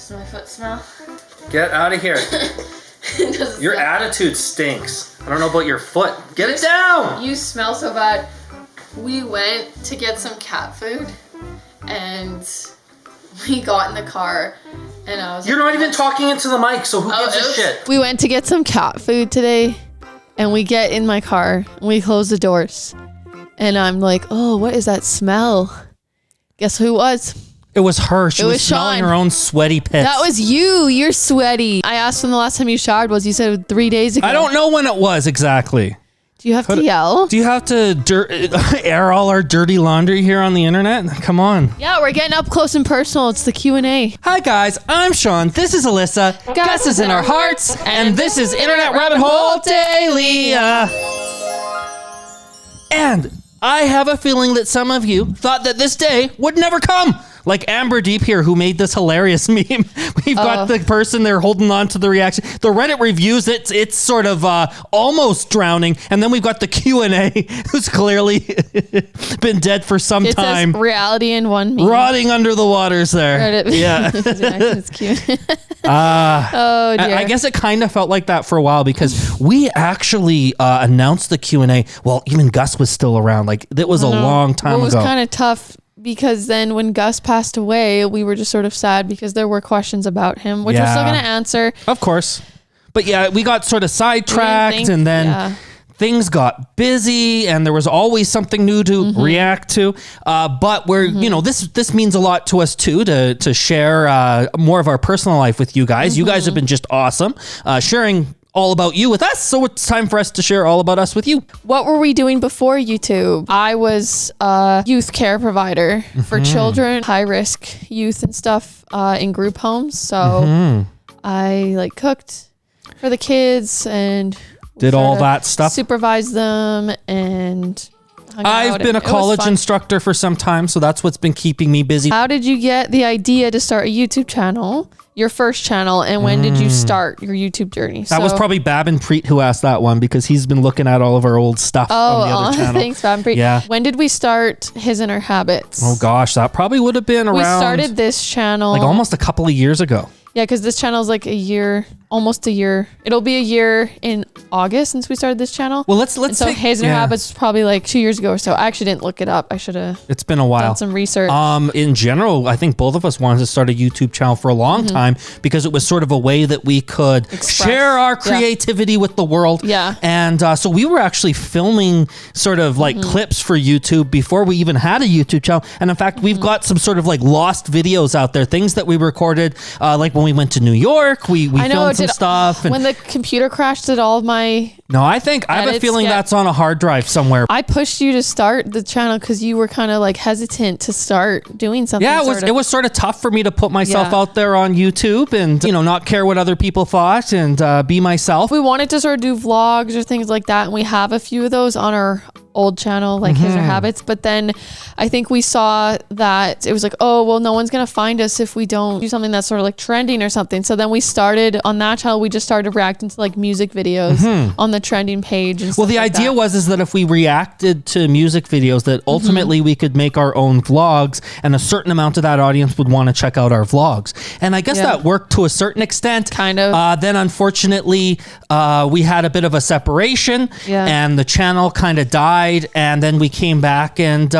Does my foot smell? Get out of here. Your attitude stinks. I don't know about your foot. Get it down! You smell so bad. We went to get some cat food and we got in the car and I was You're not even talking into the mic, so who gives a shit? We went to get some cat food today and we get in my car and we close the doors. And I'm like, oh, what is that smell? Guess who it was? It was her. She was smelling Sean. her own sweaty pits. That was you. You're sweaty. I asked when the last time you showered was. You said 3 days ago. I don't know when it was exactly. Do you have to yell? Do you have to air all our dirty laundry here on the internet? Come on. Yeah, we're getting up close and personal. It's the Q&A. Hi guys, I'm Sean. This is Alyssa. Gus is in our hearts, and this is Internet Rabbit Hole Daily. And I have a feeling that some of you thought that this day would never come. Like Amber Deep here, who made this hilarious meme. We've got the person there holding on to the reaction. The Reddit reviews, it's sort of almost drowning. And then we've got the Q&A, who's clearly been dead for some time. It says reality in one meme. Rotting under the waters there. Reddit. Yeah. It's cute. Oh, dear. I guess it kind of felt like that for a while because we actually announced the Q&A. Well, even Gus was still around. Like, it was a long time ago. It was kind of tough. Because then when Gus passed away, we were just sort of sad because there were questions about him, which we're still going to answer. Of course. But yeah, we got sort of sidetracked and then things got busy and there was always something new to react to. But we're, you know, this means a lot to us too, to share more of our personal life with you guys. You guys have been just awesome, sharing all about you with us, so it's time for us to share all about us with you. What were we doing before YouTube? I was a youth care provider for children, high-risk youth and stuff in group homes. So I like cooked for the kids and did all that stuff, supervised them, and I've been a college instructor for some time, so that's what's been keeping me busy. How did you get the idea to start a YouTube channel? Your first channel, and when did you start your YouTube journey? That was probably Babin Preet who asked that one because he's been looking at all of our old stuff on the other channel. Thanks, Babin Preet. Yeah. When did we start His and Her Habits? Oh gosh, that probably would have been around. We started this channel like almost a couple of years ago. Yeah, because this channel is like a year, almost a year. It'll be a year in August since we started this channel. Well, let's so His and Her Habits was probably like 2 years ago or so. I actually didn't look it up. I should have. It's been a while. Done some research. In general, I think both of us wanted to start a YouTube channel for a long time because it was sort of a way that we could share our creativity with the world. Yeah. And so we were actually filming sort of like clips for YouTube before we even had a YouTube channel. And in fact, we've got some sort of like lost videos out there, things that we recorded, like when we went to New York, we filmed some stuff. And when the computer crashed, did all of my... No, I have a feeling that's on a hard drive somewhere. I pushed you to start the channel because you were kind of like hesitant to start doing something. Yeah, it was sort of tough for me to put myself out there on YouTube and, you know, not care what other people thought and be myself. We wanted to sort of do vlogs or things like that, and we have a few of those on our old channel, like His or Habits. But then I think we saw that it was like, oh, well, no one's going to find us if we don't do something that's sort of like trending or something. So then we started on that channel, we just started reacting to like music videos on the trending page. And well, the idea was that if we reacted to music videos, that ultimately we could make our own vlogs and a certain amount of that audience would want to check out our vlogs. And I guess that worked to a certain extent. Kind of. Then unfortunately, we had a bit of a separation and the channel kind of died. And then we came back and,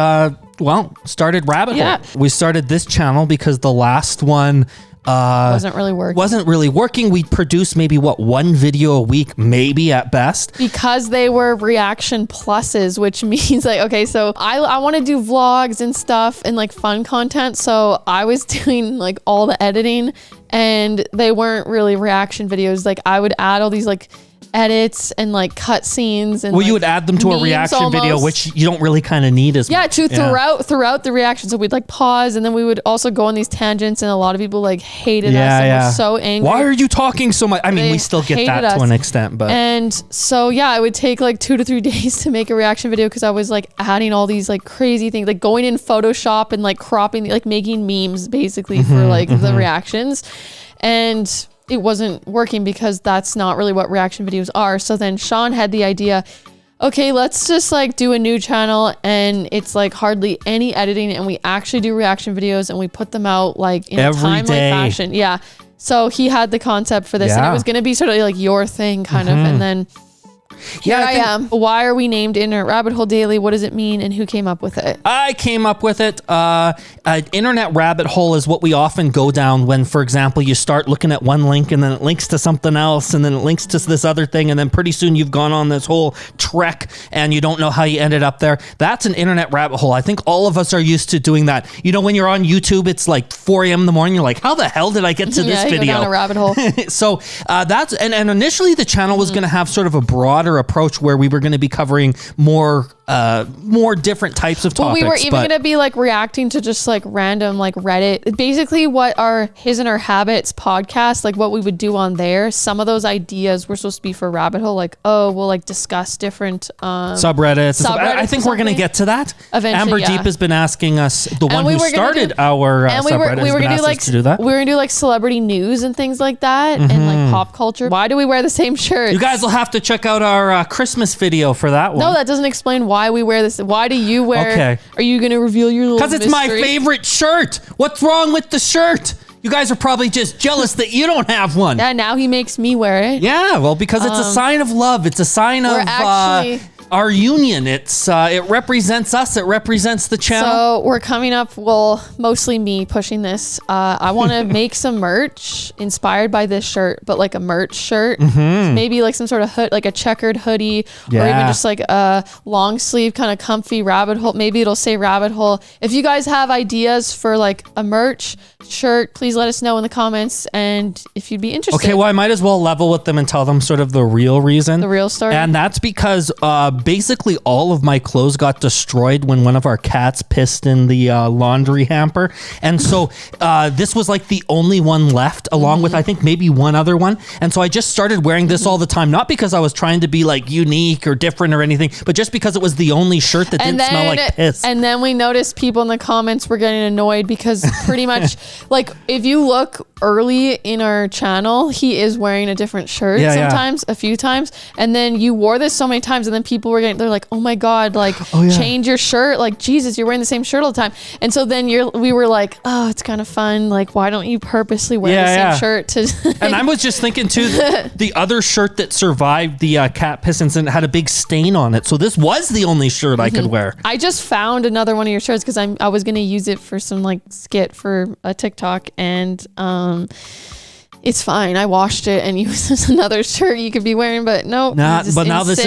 started Rabbit Hole. We started this channel because the last one wasn't really working. We'd produce maybe one video a week, maybe at best, because they were reaction pluses, which means like, okay, so I want to do vlogs and stuff and like fun content, so I was doing like all the editing and they weren't really reaction videos. Like I would add all these like edits and like cut scenes and you would add them to a reaction video, which you don't really kind of need as much. Throughout the reaction. So we'd like pause and then we would also go on these tangents, and a lot of people like hated us and were so angry. Why are you talking so much? I mean, we still get that to an extent, but and so it would take like 2 to 3 days to make a reaction video because I was like adding all these like crazy things, like going in Photoshop and like cropping, like making memes basically for like the reactions, and it wasn't working because that's not really what reaction videos are. So then Sean had the idea, okay, let's just like do a new channel and it's like hardly any editing and we actually do reaction videos and we put them out like in a timely fashion. Yeah. So he had the concept for this and it was going to be sort of like your thing kind of. And then here I am. Why are we named Internet Rabbit Hole Daily? What does it mean and who came up with it? I came up with it. Internet rabbit hole is what we often go down when, for example, you start looking at one link and then it links to something else and then it links to this other thing and then pretty soon you've gone on this whole trek and you don't know how you ended up there. That's an internet rabbit hole. I think all of us are used to doing that. You know, when you're on YouTube, it's like 4 a.m. in the morning. You're like, how the hell did I get to this video? Go down a rabbit hole. So that's, and initially the channel was going to have sort of a broader approach where we were going to be covering more different types of topics. Well, we were even going to be like reacting to just like random like Reddit. Basically what our His and Her Habits podcast, like what we would do on there, some of those ideas were supposed to be for Rabbit Hole. Like, oh, we'll like discuss different subreddits. I think we're going to get to that. Eventually, Amber Deep has been asking us, the one who started our subreddit has been asking us to do that. We were going to do like celebrity news and things like that and like pop culture. Why do we wear the same shirt? You guys will have to check out our Christmas video for that one. No, that doesn't explain why we wear this. Why do you wear? Okay. Are you going to reveal your little Because it's my favorite shirt. What's wrong with the shirt? You guys are probably just jealous that you don't have one. Yeah, now he makes me wear it. Yeah, well, because it's a sign of love. It's a sign of our union. It's it represents us. It represents the channel. So we're coming up, well, mostly me pushing this. I want to make some merch inspired by this shirt, but like a merch shirt. Maybe like some sort of hood, like a checkered hoodie, or even just like a long sleeve kind of comfy rabbit hole. Maybe it'll say rabbit hole. If you guys have ideas for like a merch shirt, please let us know in the comments, and if you'd be interested. Okay, well, I might as well level with them and tell them sort of the real reason. The real story. And that's because basically all of my clothes got destroyed when one of our cats pissed in the laundry hamper. And so this was like the only one left, along with I think maybe one other one. And so I just started wearing this all the time, not because I was trying to be like unique or different or anything, but just because it was the only shirt that didn't smell like piss. And then we noticed people in the comments were getting annoyed because pretty much like if you look early in our channel, he is wearing a different shirt sometimes, a few times. And then you wore this so many times and then people were they're like, oh my God, like change your shirt. Like, Jesus, you're wearing the same shirt all the time. And so then we were like, oh, it's kind of fun. Like, why don't you purposely wear the same shirt to And I was just thinking too, the other shirt that survived the cat piss incident had a big stain on it. So this was the only shirt I could wear. I just found another one of your shirts because I was going to use it for some like skit for a TikTok, and it's fine. I washed it and used another shirt you could be wearing, but no. But now this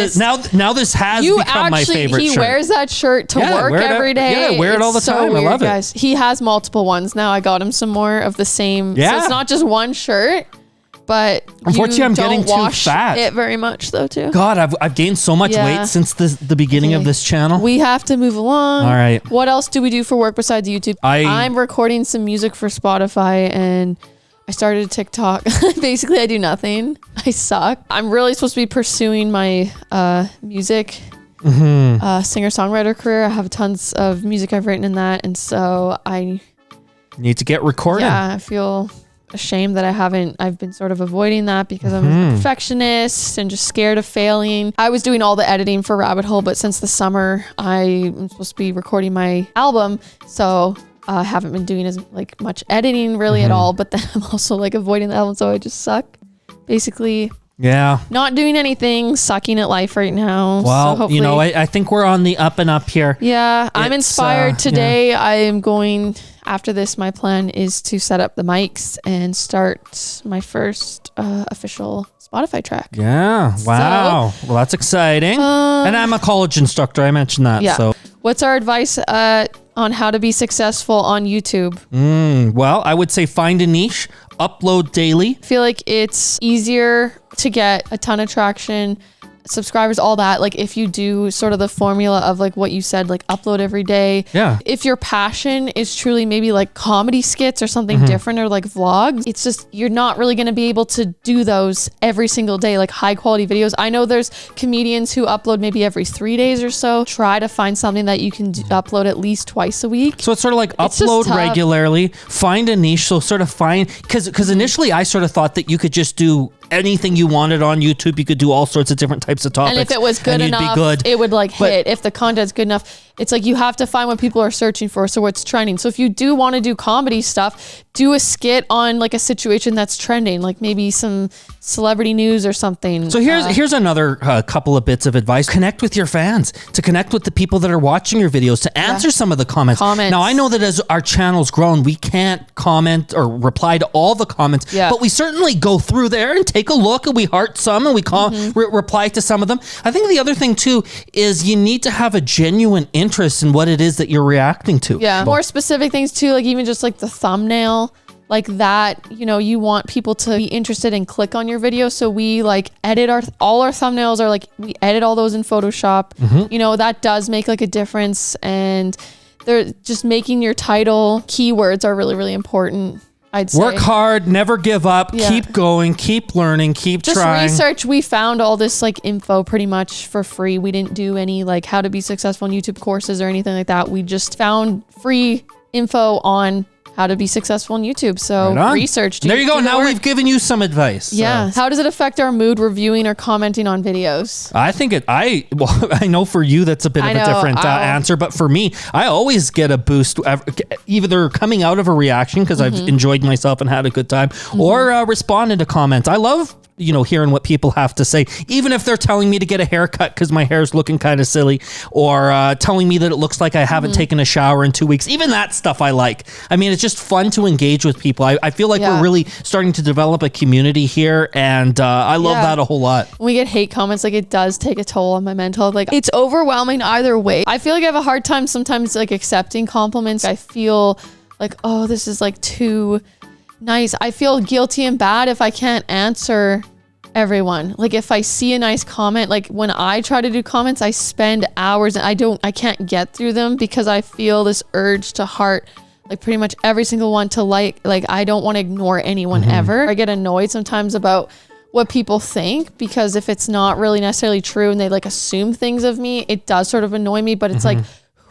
has become my favorite shirt. He wears that shirt to work every day. Yeah, I wear it all the time. Weird, I love it. Guys. He has multiple ones now. I got him some more of the same. Yeah. So it's not just one shirt, but unfortunately, I'm getting too fat. It very much though too. God, I've gained so much weight since the beginning of this channel. We have to move along. All right. What else do we do for work besides YouTube? I'm recording some music for Spotify, and I started a TikTok. Basically, I do nothing. I suck. I'm really supposed to be pursuing my music singer-songwriter career. I have tons of music I've written in that, and so I need to get recording. Yeah, I feel ashamed that I've been sort of avoiding that because I'm a perfectionist and just scared of failing. I was doing all the editing for Rabbit Hole, but since the summer, I'm supposed to be recording my album, so I haven't been doing as like much editing really at all, but then I'm also like avoiding the album, so I just suck. Basically, not doing anything, sucking at life right now. Well, so hopefully, I think we're on the up and up here. Yeah, I'm inspired today. I am going, after this, my plan is to set up the mics and start my first official Spotify track. Yeah, wow. So, well, that's exciting. And I'm a college instructor. I mentioned that. Yeah. So, what's our advice on how to be successful on YouTube? Well, I would say find a niche, upload daily. I feel like it's easier to get a ton of traction, subscribers, all that, like if you do sort of the formula of like what you said, like upload every day. Yeah. If your passion is truly maybe like comedy skits or something different, or like vlogs, it's just, you're not really going to be able to do those every single day, like high quality videos. I know there's comedians who upload maybe every 3 days or so. Try to find something that you can upload at least twice a week. So it's sort of like upload regularly, find a niche. So sort of find, because initially I sort of thought that you could just do anything you wanted on YouTube. You could do all sorts of different types of topics. And if it was good enough, it would like hit. If the content's good enough, it's like you have to find what people are searching for. So what's trending. So if you do want to do comedy stuff, do a skit on like a situation that's trending, like maybe some celebrity news or something. So here's another couple of bits of advice. Connect with your fans, to connect with the people that are watching your videos, to answer some of the comments. Now, I know that as our channel's grown, we can't comment or reply to all the comments, but we certainly go through there and take a look, and we heart some, and we reply to some of them. I think the other thing too is you need to have a genuine interest in what it is that you're reacting to. Yeah, more specific things too, like even just like the thumbnail, like that, you know, you want people to be interested and click on your video. So we like edit all our thumbnails are like, we edit all those in Photoshop. You know, that does make like a difference. And they're just making your title keywords are really, really important. I'd say. Work hard, never give up, keep going, keep learning, keep trying. Just research. We found all this like info pretty much for free. We didn't do any like how to be successful on YouTube courses or anything like that. We just found free info on how to be successfll on YouTube. So research. There you go. Now we've given you some advice. Yeah. How does it affect our mood reviewing or commenting on videos? I think I know for you that's a bit of a different answer, but for me, I always get a boost either coming out of a reaction because I've enjoyed myself and had a good time, or responding to comments. I love hearing what people have to say, even if they're telling me to get a haircut because my hair's looking kind of silly, or telling me that it looks like I haven't taken a shower in 2 weeks. Even that stuff I like. I mean, it's just fun to engage with people. I feel like we're really starting to develop a community here, and I love that a whole lot. When we get hate comments, like it does take a toll on my mental. Like it's overwhelming either way. I feel like I have a hard time sometimes like accepting compliments. I feel like, oh, this is like too nice. I feel guilty and bad if I can't answer everyone. Like if I see a nice comment, like when I try to do comments, I spend hours and I can't get through them because I feel this urge to heart like pretty much every single one to like I don't want to ignore anyone ever. I get annoyed sometimes about what people think because if it's not really necessarily true and they like assume things of me, it does sort of annoy me, but it's like,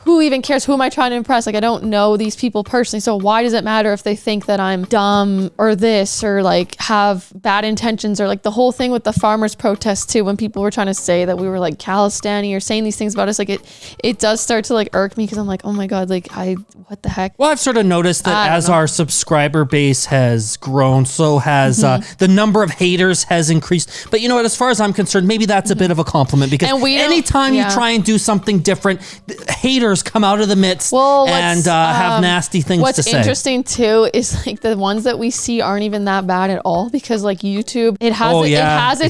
who even cares? Who am I trying to impress? Like, I don't know these people personally. So why does it matter if they think that I'm dumb or this or like have bad intentions, or like the whole thing with the farmers protest too, when people were trying to say that we were like Calistani or saying these things about us, like it does start to like irk me because I'm like, oh my God, like what the heck? Well, I've sort of noticed that as our subscriber base has grown, so has the number of haters has increased. But you know what, as far as I'm concerned, maybe that's a bit of a compliment because anytime you try and do something different, haters come out of the midst and have nasty things to say. What's interesting too is like the ones that we see aren't even that bad at all because like YouTube, it has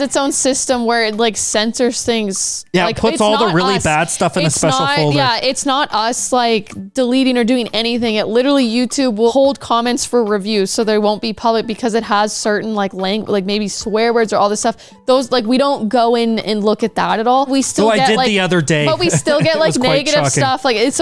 its own system where it like censors things. Yeah, like, it puts all the really bad stuff in a special folder. Yeah, it's not us like deleting or doing anything. It literally, YouTube will hold comments for reviews so they won't be public because it has certain like like maybe swear words or all this stuff. Those like we don't go in and look at that at all. We still I did the other day. But we still get like negative stuff. Like it's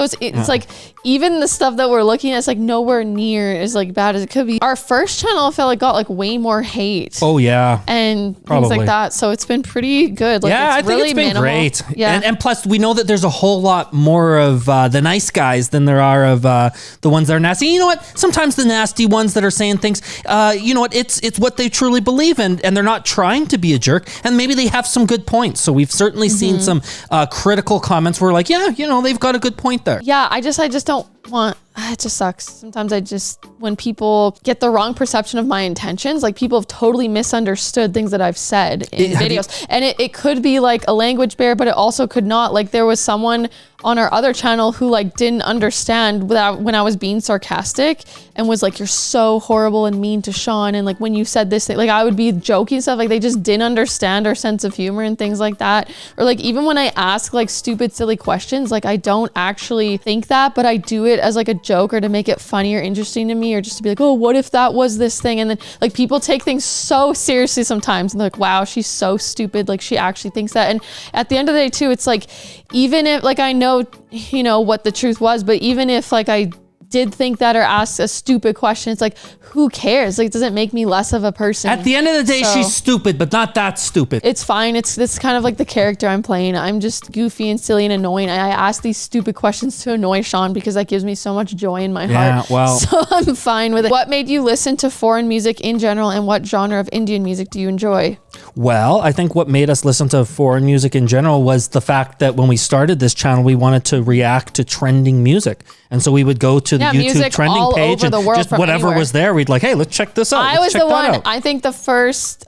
like even the stuff that we're looking at is like nowhere near as like bad as it could be. Our first channel I felt like got like way more hate. Oh yeah. And things like that. So it's been pretty good. Like, yeah, it's I think really it's been minimal. great. Yeah. And plus we know that there's a whole lot more of the nice guys than there are of the ones that are nasty. You know what? Sometimes the nasty ones that are saying things, you know what? It's what they truly believe in, and they're not trying to be a jerk. And maybe they have some good points. So we've certainly seen some critical comments where like, yeah, you know, they've got a good point there. Yeah, I just don't want, it just sucks. Sometimes when people get the wrong perception of my intentions, like people have totally misunderstood things that I've said in videos. And it could be like a language barrier, but it also could not. Like there was someone on our other channel who like didn't understand when I was being sarcastic and was like, you're so horrible and mean to Sean. And like when you said this thing, like I would be joking stuff, like they just didn't understand our sense of humor and things like that. Or like even when I ask like stupid, silly questions, like I don't actually think that, but I do it as like a joke or to make it funny or interesting to me, or just to be like, oh, what if that was this thing? And then like people take things so seriously sometimes and they're like, wow, she's so stupid. Like she actually thinks that. And at the end of the day too, it's like, even if like I know, you know, what the truth was, but even if like I did think that or asked a stupid question, it's like, who cares? Like, it doesn't make me less of a person. At the end of the day, she's stupid, but not that stupid. It's fine. It's kind of like the character I'm playing. I'm just goofy and silly and annoying. I ask these stupid questions to annoy Sean because that gives me so much joy in my heart. Well. So I'm fine with it. What made you listen to foreign music in general, and what genre of Indian music do you enjoy? Well, I think what made us listen to foreign music in general was the fact that when we started this channel, we wanted to react to trending music. And so we would go to the YouTube trending page and just whatever was there, we'd like, hey, let's check this out. I was the one, I think the first,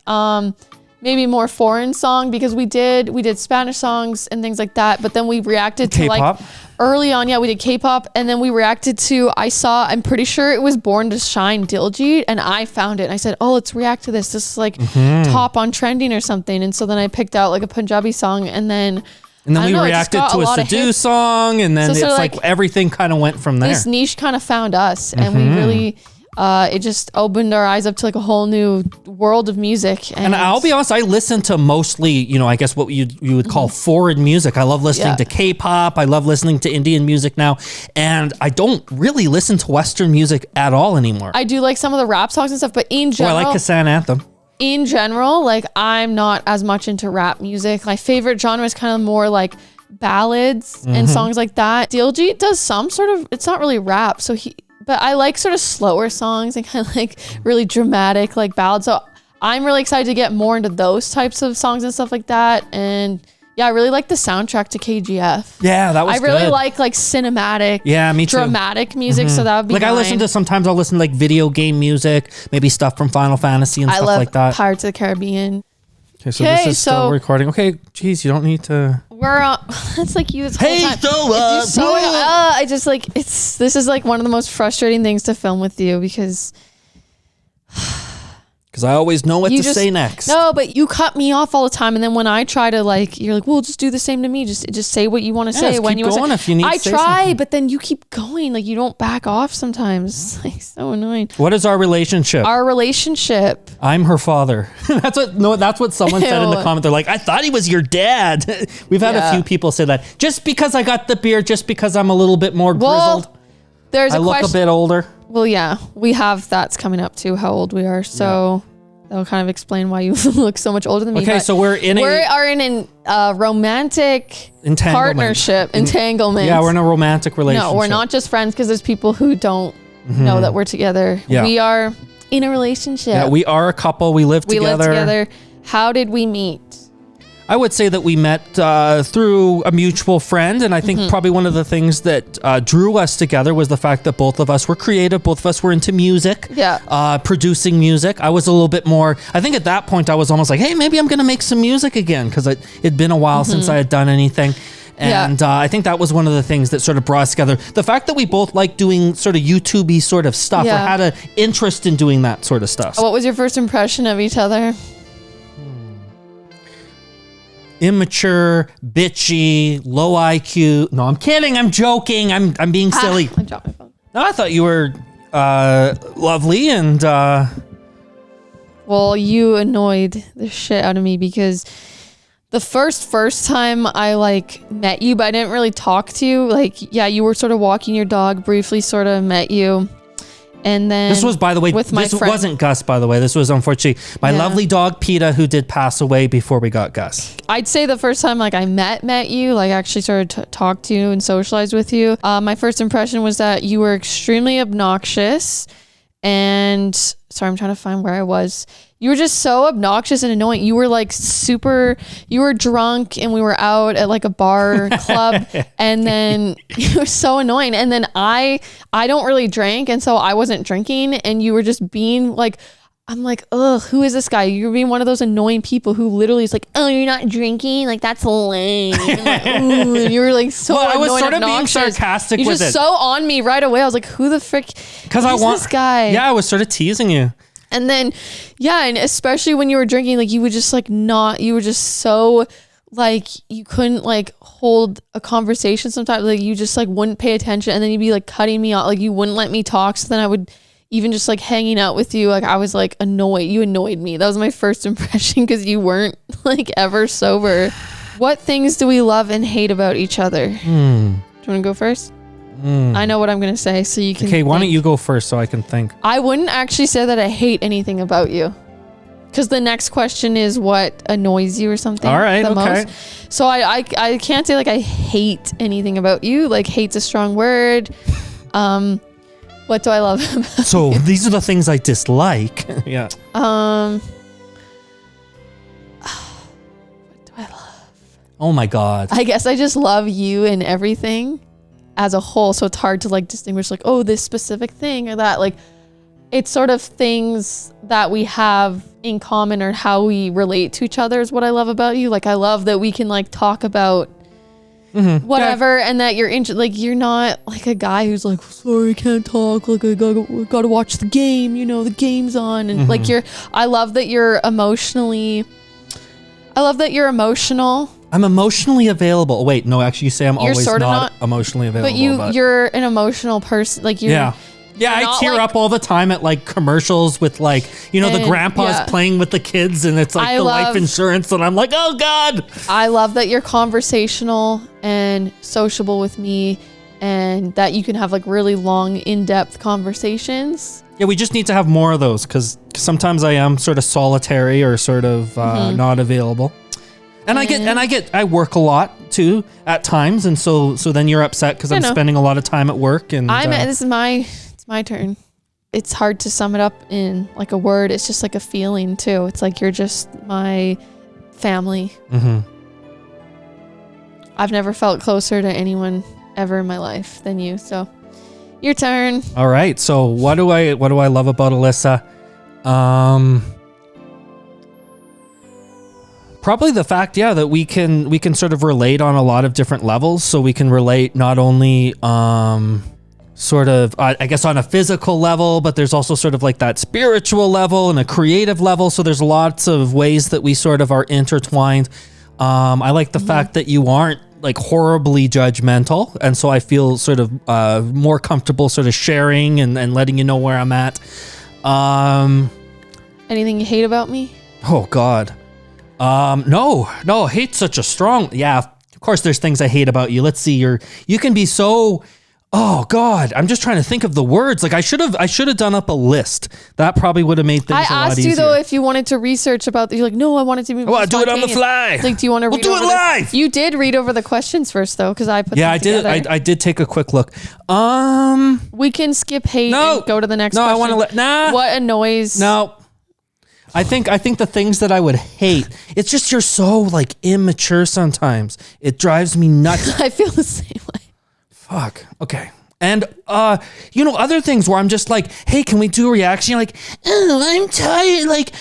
maybe more foreign song, because we did Spanish songs and things like that. But then we reacted to K-pop? like early on. Yeah, we did K-pop. And then we reacted to, I'm pretty sure it was Born to Shine Diljit. And I found it and I said, oh, let's react to this. This is like top on trending or something. And so then I picked out like a Punjabi song, and then we reacted to a Sadhu song, and then it's like everything kind of went from there. This niche kind of found us, and we really, it just opened our eyes up to like a whole new world of music. And I'll be honest, I listen to mostly, I guess what you would call foreign music. I love listening to K-pop. I love listening to Indian music now. And I don't really listen to Western music at all anymore. I do like some of the rap songs and stuff, but in general, I like Kassan Anthem. In general, like, I'm not as much into rap music. My favorite genre is kind of more like ballads and songs like that. Diljit does some sort of, it's not really rap. But I like sort of slower songs and kind of like really dramatic, like ballads. So I'm really excited to get more into those types of songs and stuff like that. And yeah, I really like the soundtrack to KGF. Yeah, that was good. I really like cinematic, me too. Dramatic music, so that would be like mine. Sometimes I'll listen to like video game music, maybe stuff from Final Fantasy and stuff like that. I love Pirates of the Caribbean. Okay, so this is still recording. Okay, geez, you don't need to. We're it's like you this whole time. I just like this is like one of the most frustrating things to film with you because I always know what to say next. No, but you cut me off all the time, and then when I try to you're like, well, just do the same to me. Just say what you want to say when you want to. If you need I to say try, something. but then you keep going. Like, you don't back off sometimes. It's like so annoying. What is our relationship? Our relationship. I'm her father. That's what someone said in the comment. They're like, I thought he was your dad. We've had a few people say that. Just because I got the beard, just because I'm a little bit more grizzled. I look a bit older. Well, yeah, we have that's coming up too, how old we are. So that'll kind of explain why you look so much older than me. Okay, so we are in a romantic partnership, entanglement. Yeah, we're in a romantic relationship. No, we're not just friends, because there's people who don't know that we're together. Yeah. We are in a relationship. Yeah, we are a couple. We live together. How did we meet? I would say that we met through a mutual friend, and I think probably one of the things that drew us together was the fact that both of us were creative, both of us were into music, producing music. I was a little bit more, I think at that point I was almost like, hey, maybe I'm going to make some music again, because it'd been a while since I had done anything. And I think that was one of the things that sort of brought us together. The fact that we both like doing sort of YouTube-y sort of stuff, or had an interest in doing that sort of stuff. What was your first impression of each other? Immature, bitchy, low IQ. No, I'm kidding. I'm joking. I'm being silly. I dropped my phone. No, I thought you were lovely and... Well, you annoyed the shit out of me, because the first time I met you, but I didn't really talk to you. You were sort of walking your dog, briefly sort of met you. And then this was, by the way, this wasn't Gus, by the way. This was, unfortunately, my lovely dog, PETA, who did pass away before we got Gus. I'd say the first time I met you, actually started to talk to you and socialize with you, my first impression was that you were extremely obnoxious. And sorry, I'm trying to find where I was. You were just so obnoxious and annoying. You were you were drunk, and we were out at a bar club, and then you were so annoying. And then I don't really drink, and so I wasn't drinking, and you were just being I'm like, ugh, who is this guy? You're being one of those annoying people who literally is like, oh, you're not drinking? That's lame. And you were so annoying. I was sort of being sarcastic with it. You're just so on me right away. I was like, who the frick is this guy? Yeah, I was sort of teasing you. And then, and especially when you were drinking, you would just you were just so you couldn't hold a conversation sometimes. You just wouldn't pay attention, and then you'd be cutting me off. You wouldn't let me talk. So then I would, even just hanging out with you, I was annoyed. You annoyed me. That was my first impression, because you weren't ever sober. What things do we love and hate about each other? Do you want to go first? I know what I'm going to say, so you can Okay, why don't think. you go first so I can think? I wouldn't actually say that I hate anything about you. Because the next question is what annoys you or something. All right, the okay. most. So I can't say like I hate anything about you. Like hate's a strong word. What do I love about So these are the things I dislike. Yeah. What do I love? Oh my God. I guess I just love you and everything as a whole. So it's hard to like distinguish like, oh, this specific thing or that. Like it's sort of things that we have in common or how we relate to each other is what I love about you. Like I love that we can like talk about whatever and that you're like you're not like a guy who's like, sorry, I can't talk. Like I gotta watch the game. You know, the game's on. And like I love that you're emotional. I'm emotionally available. Wait, no, actually you say I'm always not emotionally available. But you're an emotional person. Like you're Yeah, I tear up all the time at like commercials with like, you know, the grandpas playing with the kids and it's like life insurance and I'm like, oh God. I love that you're conversational and sociable with me and that you can have like really long, in-depth conversations. Yeah, we just need to have more of those because sometimes I am sort of solitary or sort of not available. And I work a lot too at times. And so then you're upset because I'm spending a lot of time at work and it's my turn. It's hard to sum it up in like a word. It's just like a feeling too. It's like you're just my family. I've never felt closer to anyone ever in my life than you. So your turn. All right. So what do I love about Alyssa? Probably the fact, that we can sort of relate on a lot of different levels. So we can relate not only sort of, I guess on a physical level, but there's also sort of like that spiritual level and a creative level. So there's lots of ways that we sort of are intertwined. I like the fact that you aren't like horribly judgmental. And so I feel sort of more comfortable sort of sharing and letting you know where I'm at. Anything you hate about me? Oh God. No, hate's such a strong, of course there's things I hate about you. Let's see, you can be so, oh God, I'm just trying to think of the words. Like I should have done up a list. That probably would have made things a lot easier. I asked you though if you wanted to research about you're like, no, I wanted to be I do it on the fly. Like, do you want to we'll do it live? You did read over the questions first though, because I put them together. I did take a quick look. We can skip hate and go to the next question. I want to what annoys I think the things that I would hate, it's just you're so like immature sometimes. It drives me nuts. I feel the same way. Fuck. Okay. And other things where I'm just like, hey, can we do a reaction? You're like, oh, I'm tired. Like,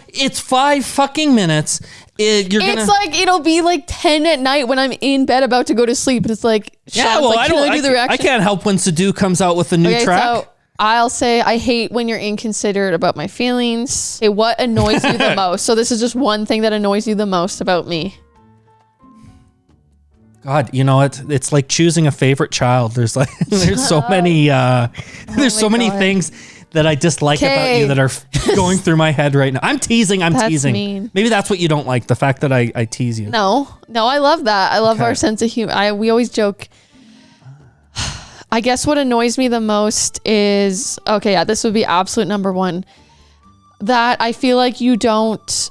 it's 5 fucking minutes. It's like it'll be like 10 at night when I'm in bed about to go to sleep, and it's like, I can't help when Sadu comes out with a new track. So I'll say I hate when you're inconsiderate about my feelings. Okay, what annoys you the most? So this is just one thing that annoys you the most about me. God, you know what? It's like choosing a favorite child. There's like there's so many things that I dislike about you that are going through my head right now. I'm teasing. That's teasing. Mean. Maybe that's what you don't like, the fact that I tease you. No, I love that. I love our sense of humor. We always joke. I guess what annoys me the most is, this would be absolute number one, that I feel like you don't,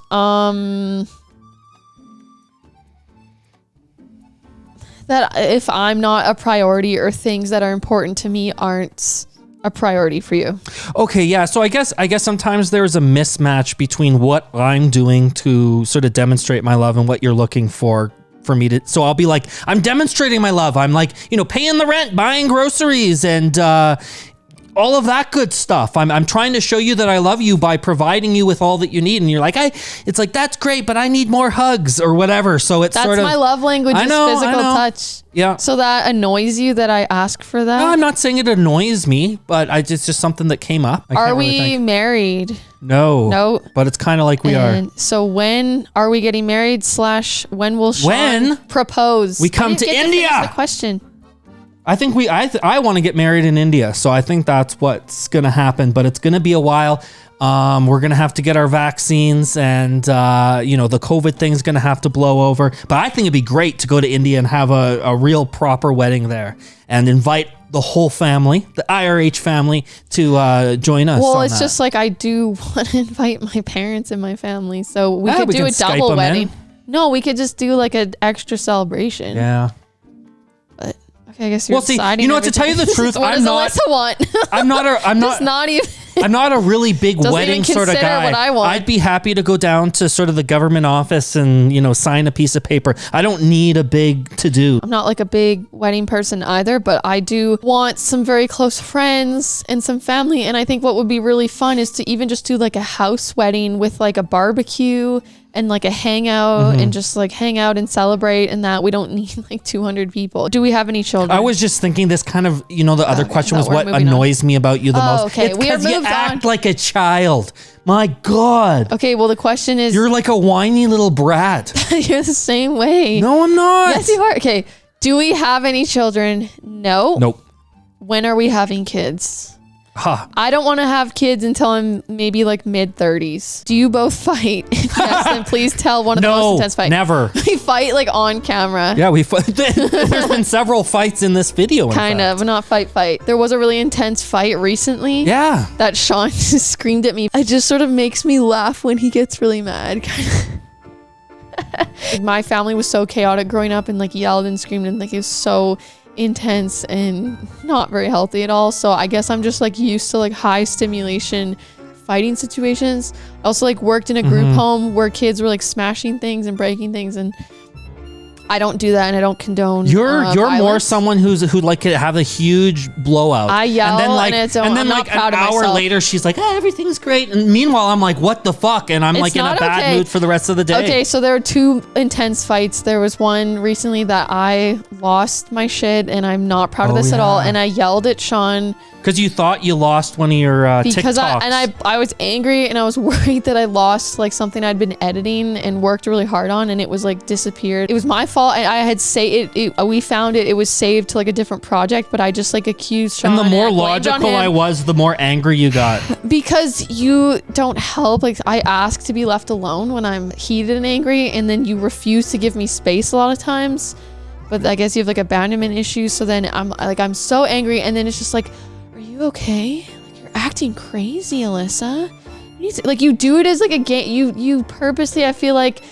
that if I'm not a priority or things that are important to me aren't a priority for you. Okay, yeah. So I guess sometimes there's a mismatch between what I'm doing to sort of demonstrate my love and what you're looking for me to. So I'll be like, I'm demonstrating my love. I'm like, paying the rent, buying groceries, and all of that good stuff. I'm trying to show you that I love you by providing you with all that you need. And you're like, it's like, that's great, but I need more hugs or whatever. So it's that's my love language is physical touch. Yeah. So that annoys you that I ask for that? No, I'm not saying it annoys me, but it's just something that came up. Are we married? No. But it's kind of like we are. So when are we getting married / when will Sean propose? We come to India. The question. I think I want to get married in India, so I think that's what's going to happen, but it's going to be a while. We're going to have to get our vaccines, and the COVID thing's going to have to blow over. But I think it'd be great to go to India and have a real proper wedding there and invite the whole family, the IRH family, to join us. Well, it's just like I do want to invite my parents and my family, so we could do a double wedding. No, we could just do like an extra celebration. Yeah. But okay, I guess you're deciding. You know what? To tell you the truth, I'm not. Alyssa want? I'm not a really big wedding sort of guy. What I want. I'd be happy to go down to sort of the government office and, sign a piece of paper. I don't need a big to-do. I'm not like a big wedding person either, but I do want some very close friends and some family. And I think what would be really fun is to even just do like a house wedding with like a barbecue and like a hangout and just like hang out and celebrate, and that we don't need like 200 people. Do we have any children? I was just thinking this kind of, the other question was what annoys me about you the most. Okay, it's because you act like a child. My God. Okay, well the question is. You're like a whiny little brat. You're the same way. No, I'm not. Yes, you are. Okay, do we have any children? No. Nope. When are we having kids? Huh. I don't want to have kids until I'm maybe like mid-30s. Do you both fight? If yes, then please tell one of the most intense fights. Never. We fight like on camera. Yeah, we fight. There's been several fights in this video. Kind of, not fight. There was a really intense fight recently. Yeah. That Sean just screamed at me. It just sort of makes me laugh when he gets really mad. Like, my family was so chaotic growing up and like yelled and screamed and like it was so intense and not very healthy at all. So I guess I'm just like used to like high stimulation fighting situations. I also like worked in a group home where kids were like smashing things and breaking things, and I don't do that and I don't condone You're violence. more someone who'd like to have a huge blowout. I yell and then I'm like an hour later she's like, everything's great, and meanwhile I'm like, what the fuck? And I'm like in a bad mood for the rest of the day. Okay, so there were two intense fights. There was one recently that I lost my shit and I'm not proud of this at all, and I yelled at Sean because you thought you lost one of your TikToks. I was angry and I was worried that I lost like something I'd been editing and worked really hard on, and it was like disappeared. It was my fault. And I had we found it. It was saved to like a different project, but I just like accused Sean. And the more logical I was, the more angry you got. Because you don't help. Like I ask to be left alone when I'm heated and angry, and then you refuse to give me space a lot of times. But I guess you have like abandonment issues. So then I'm so angry, and then it's just like, are you okay? Like you're acting crazy, Alyssa. You do it as like a game. You purposely, I feel like,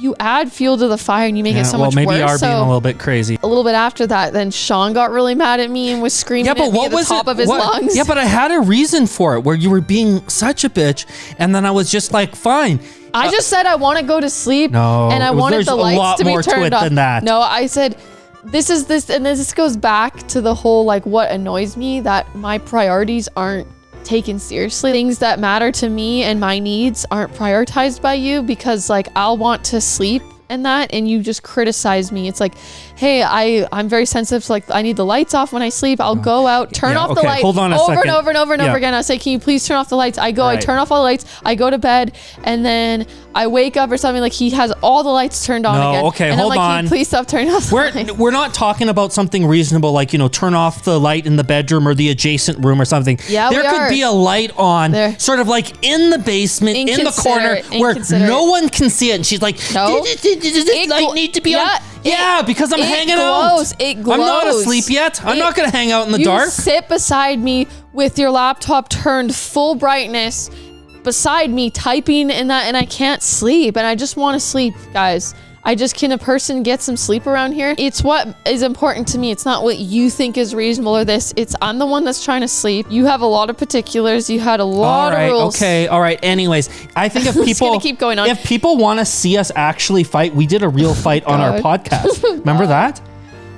you add fuel to the fire and you make it so much worse. Well, maybe you are being a little bit crazy. A little bit after that, then Sean got really mad at me and was screaming at me at the top of his lungs. Yeah, but I had a reason for it where you were being such a bitch, and then I was just like, fine. I just said I want to go to sleep, no, and I wanted the lights to be turned off. There's a lot more to it than that. No, I said, this goes back to the whole like what annoys me, that my priorities aren't taken seriously. Things that matter to me and my needs aren't prioritized by you, because like I'll want to sleep and that, and you just criticize me. It's like, hey, I'm very sensitive to like, I need the lights off when I sleep. I'll go out, turn off the light over and over and over and over again. I'll say, can you please turn off the lights? I go, I turn off all the lights, I go to bed, and then I wake up or something, like he has all the lights turned on again. Okay, and hold I'm like, on. Please stop turning off the lights. We're not talking about something reasonable, like, turn off the light in the bedroom or the adjacent room or something. Yeah, there could be a light on sort of like in the basement, in the corner where no one can see it. And she's like, no. Light need to be on. Yeah, because I'm hanging out. It glows. I'm not asleep yet. I'm not going to hang out in the dark. You sit beside me with your laptop turned full brightness beside me typing in that, and I can't sleep, and I just want to sleep, guys. Can a person get some sleep around here? It's what is important to me. It's not what you think is reasonable or this. I'm the one that's trying to sleep. You have a lot of particulars. You had a lot of rules. Okay. All right. Anyways, I think if people keep going on. If people want to see us actually fight, we did a real fight on our podcast. Remember that?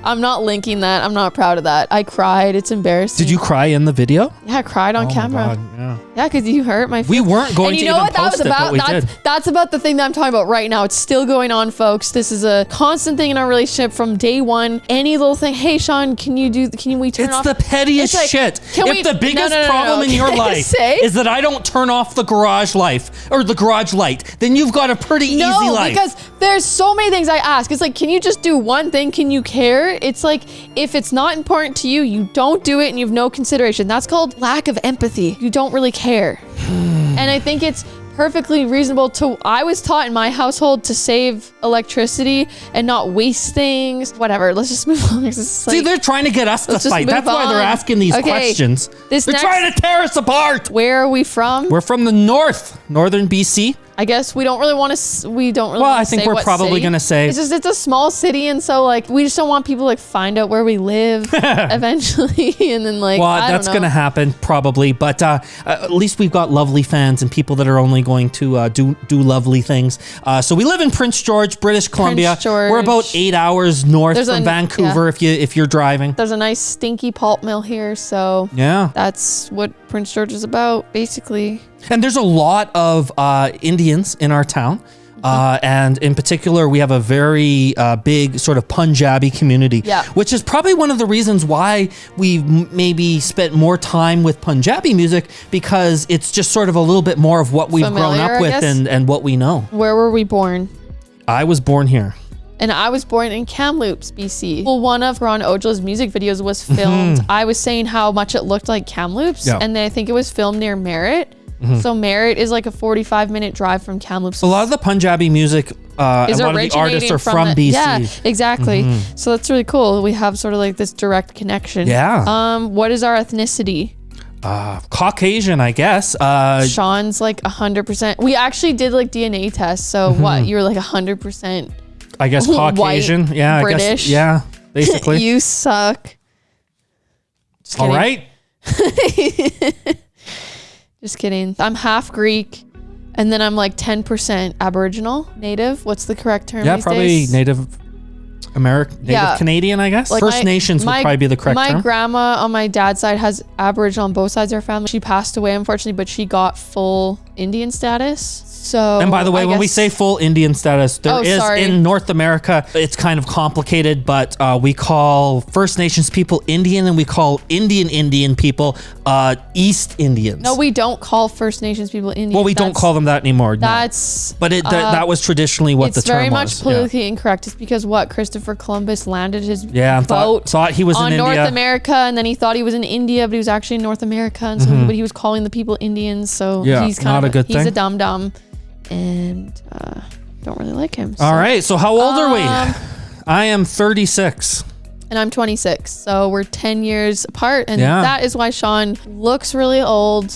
I'm not linking that. I'm not proud of that. I cried. It's embarrassing. Did you cry in the video? Yeah, I cried on camera. Yeah, because you hurt my feelings. We weren't going to even post it, but we did. That's about the thing that I'm talking about right now. It's still going on, folks. This is a constant thing in our relationship from day one. Any little thing. Hey, Sean, can we turn off? It's the pettiest shit. If the biggest problem in your life is that I don't turn off the garage light, then you've got a pretty easy life. No, because there's so many things I ask. It's like, can you just do one thing? Can you care? part, it's like, if it's not important to you, you don't do it and you have no consideration. That's called lack of empathy. You don't really care. And I think it's perfectly reasonable I was taught in my household to save electricity and not waste things. Whatever, let's just move on. See, they're trying to get us to fight. That's why they're asking these questions. They're trying to tear us apart. Where are we from? We're from the northern BC. I guess we don't really want to. Well, I think we're probably gonna say it's a small city, and so like we just don't want people to like find out where we live eventually, and then like. Well, that's gonna happen probably, but at least we've got lovely fans and people that are only going to do lovely things. So we live in Prince George, British Columbia. We're about 8 hours north from Vancouver if you're driving. There's a nice stinky pulp mill here, so yeah, that's what Prince George is about, basically. And there's a lot of Indians in our town. And in particular, we have a very big sort of Punjabi community, which is probably one of the reasons why we've maybe spent more time with Punjabi music, because it's just sort of a little bit more of what we've grown up with and what we know. Where were we born? I was born here. And I was born in Kamloops, BC. Well, one of Ron Ojala's music videos was filmed. I was saying how much it looked like Kamloops, and then I think it was filmed near Merritt. So Merritt is like a 45-minute drive from Kamloops. A lot of the Punjabi music, a lot of the artists are from BC. Yeah, exactly. So that's really cool. We have sort of like this direct connection. Yeah. What is our ethnicity? Caucasian, I guess. Sean's like 100%. We actually did like DNA tests. So what? You're like 100%. I guess Caucasian. White, yeah. British. I guess, yeah. Basically. You suck. Just all right. Just kidding. I'm half Greek, and then I'm like 10% Aboriginal, Native. What's the correct term? Yeah, these probably days? Native American, Native Canadian, I guess. Like First Nations would probably be the correct term. My grandma on my dad's side has Aboriginal on both sides of her family. She passed away, unfortunately, but she got full Indian status. So, and by the way, when we say full Indian status, there is in North America, it's kind of complicated, but we call First Nations people Indian, and we call Indian people East Indians. No, we don't call First Nations people Indian. Well, we don't call them that anymore. That's but that was traditionally what the term was. It's very much politically incorrect. It's because Christopher Columbus landed his boat thought he was in North India. America, and then he thought he was in India, but he was actually in North America, and so but he was calling the people Indians. So he's kind of he's a dum dum. And don't really like him. So. All right. So how old are we? I am 36. And I'm 26. So we're 10 years apart. And that is why Sean looks really old.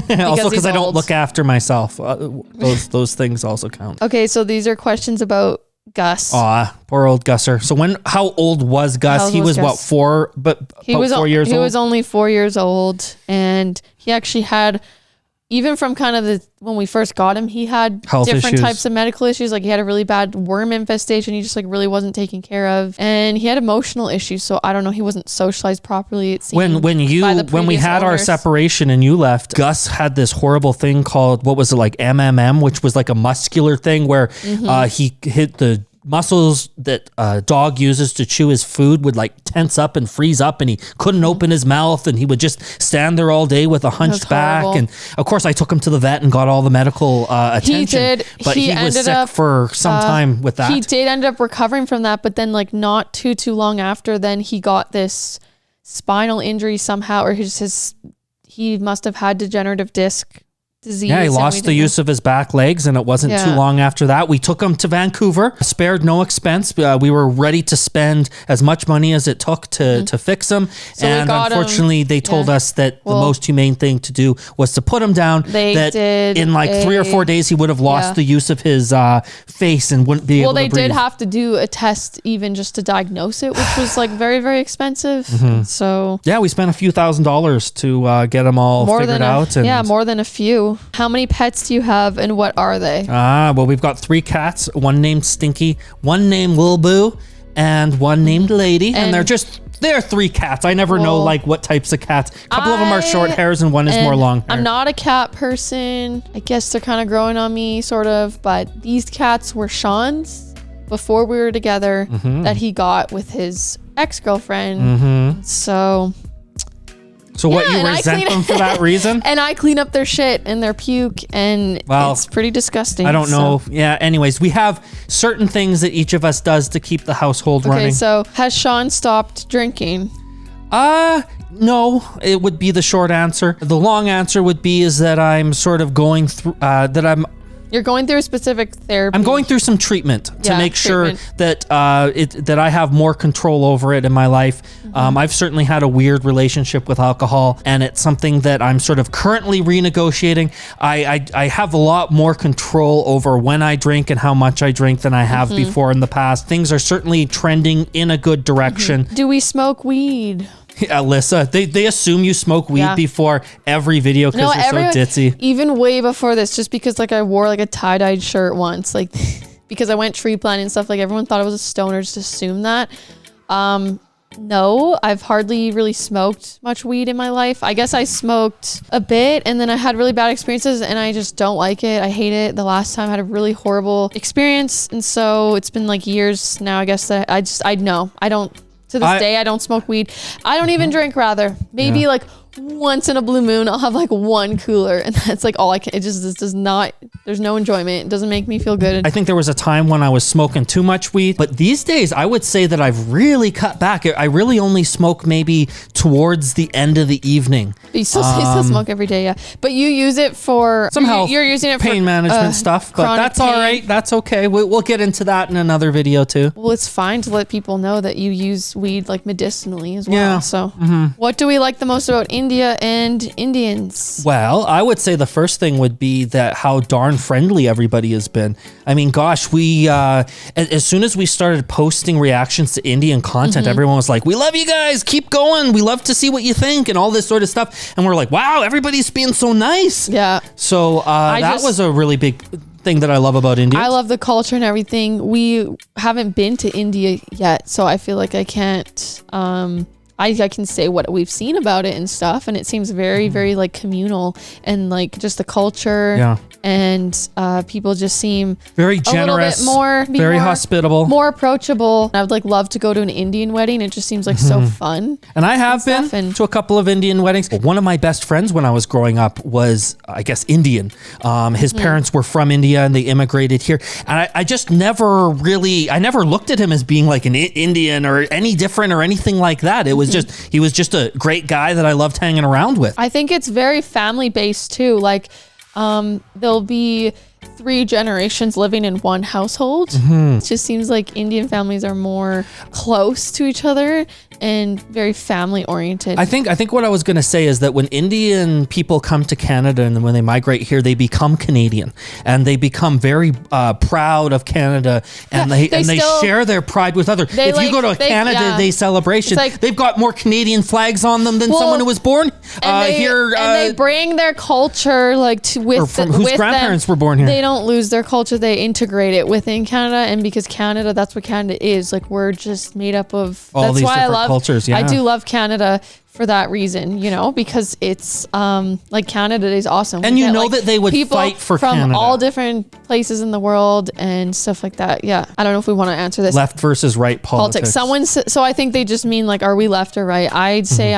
Also because I don't look after myself. Those things also count. Okay. So these are questions about Gus. Aw, poor old Gusser. So how old was Gus? He was Gus? 4 years old? He was only 4 years old. And he actually had... Even from kind of when we first got him, he had different types of medical issues. Like he had a really bad worm infestation. He just like really wasn't taken care of, and he had emotional issues. So I don't know. He wasn't socialized properly. It seemed when we had our separation and you left, Gus had this horrible thing called MMM, which was like a muscular thing where he hit the muscles that a dog uses to chew his food would like tense up and freeze up, and he couldn't open his mouth, and he would just stand there all day with a hunched back. And of course I took him to the vet and got all the medical attention. He did. But he was sick for some time with that. He did end up recovering from that, but then like not too long after, then he got this spinal injury somehow, or he must have had degenerative disc disease. Yeah, he lost the use of his back legs, and it wasn't too long after that. We took him to Vancouver, spared no expense. We were ready to spend as much money as it took to fix him. So and unfortunately, they told us that the most humane thing to do was to put him down. In like 3 or 4 days, he would have lost the use of his face and wouldn't be able to breathe. Well, they did have to do a test even just to diagnose it, which was like very, very expensive. So yeah, we spent a few $1,000s to get them all figured out. More than a few. How many pets do you have, and what are they? Well, we've got 3 cats, one named Stinky, one named Lil Boo, and one named Lady. And they're 3 cats. I never know like what types of cats. A couple of them are short hairs and one is more long hair. I'm not a cat person. I guess they're kind of growing on me, sort of. But these cats were Sean's before we were together that he got with his ex-girlfriend. So... So what, you resent them for that reason? And I clean up their shit and their puke, and it's pretty disgusting. I don't know. Yeah, anyways, we have certain things that each of us does to keep the household running. Okay, so has Sean stopped drinking? No, it would be the short answer. The long answer would be is that I'm sort of going through, You're going through a specific therapy. I'm going through some treatment to make sure that that I have more control over it in my life. I've certainly had a weird relationship with alcohol, and it's something that I'm sort of currently renegotiating. I have a lot more control over when I drink and how much I drink than I have before in the past. Things are certainly trending in a good direction. Do we smoke weed? Yeah, Alyssa, they assume you smoke weed before every video because you're so ditzy. Even way before this, just because like I wore like a tie-dyed shirt once, like because I went tree planting and stuff, like everyone thought I was a stoner, just assumed that. No, I've hardly really smoked much weed in my life. I guess I smoked a bit and then I had really bad experiences and I just don't like it. I hate it. The last time I had a really horrible experience, and so it's been like years now, I guess, that I know. I don't, to this day, I don't smoke weed. I don't even drink, rather. Maybe like once in a blue moon, I'll have like one cooler, and that's like all I can. It just does not, there's no enjoyment. It doesn't make me feel good. I think there was a time when I was smoking too much weed, but these days I would say that I've really cut back. I really only smoke maybe towards the end of the evening. You still smoke every day, yeah. But you use it for somehow you're using it for pain management stuff, but that's all right. That's okay. We'll get into that in another video too. Well, it's fine to let people know that you use weed like medicinally as well. Yeah. So what do we like the most about India and Indians? Well, I would say the first thing would be that how darn friendly everybody has been. I mean, gosh, we as soon as we started posting reactions to Indian content, everyone was like, "We love you guys, keep going. We love to see what you think," and all this sort of stuff. And we're like, "Wow, everybody's being so nice." Yeah. So that was a really big thing that I love about India. I love the culture and everything. We haven't been to India yet, so I feel like I can't. I can say what we've seen about it and stuff, and it seems very, very like communal, and like just the culture and people just seem very generous, a little bit very hospitable, more approachable. I would like love to go to an Indian wedding. It just seems like so fun. And I have been to a couple of Indian weddings. One of my best friends when I was growing up was, I guess, Indian. His parents were from India and they immigrated here. And I just never looked at him as being like an Indian or any different or anything like that. It was he was just a great guy that I loved hanging around with. I think it's very family based too. Like, there'll be 3 generations living in one household. It just seems like Indian families are more close to each other and very family oriented. I think what I was going to say is that when Indian people come to Canada and when they migrate here, they become Canadian and they become very proud of Canada, and they share their pride with others. If you go to a Canada Day celebration, like, they've got more Canadian flags on them than someone who was born here. And they bring their culture like whose grandparents were born here. They don't lose their culture. They integrate it within Canada, and because Canada, that's what Canada is. Like, we're just made up of all these different cultures. I do love Canada for that reason, you know, because it's like Canada is awesome. And you know that they would fight for from Canada. all different places in the world and stuff like that. Yeah. I don't know if we want to answer this. Left versus right politics. So I think they just mean like, are we left or right? I'd say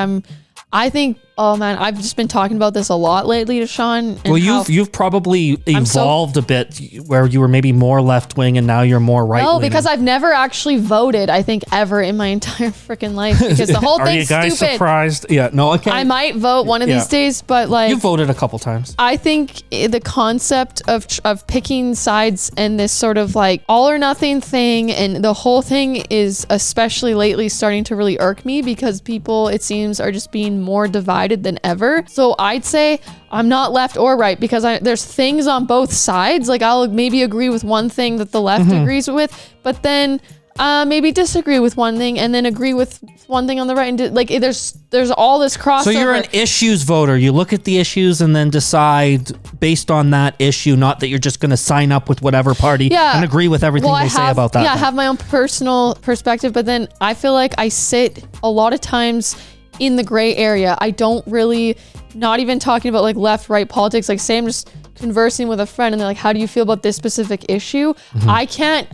I think, oh man, I've just been talking about this a lot lately to Sean. Well, you've probably evolved a bit where you were maybe more left wing and now you're more right wing. No, because I've never actually voted, I think, ever in my entire freaking life, because the whole thing's stupid. Are you guys surprised? Yeah, no, okay. I might vote one of these days, but like, you've voted a couple times. I think the concept of picking sides and this sort of like all or nothing thing, and the whole thing is especially lately starting to really irk me, because people, it seems, are just being more divided than ever. So I'd say I'm not left or right, because there's things on both sides. Like, I'll maybe agree with one thing that the left agrees with, but then maybe disagree with one thing and then agree with one thing on the right. And like, there's all this crossover. So you're an issues voter. You look at the issues and then decide based on that issue, not that you're just going to sign up with whatever party and agree with everything they say about that. Yeah, I have my own personal perspective, but then I feel like I sit a lot of times in the gray area. I don't really, not even talking about like left, right politics. Like, say I'm just conversing with a friend and they're like, how do you feel about this specific issue? I can't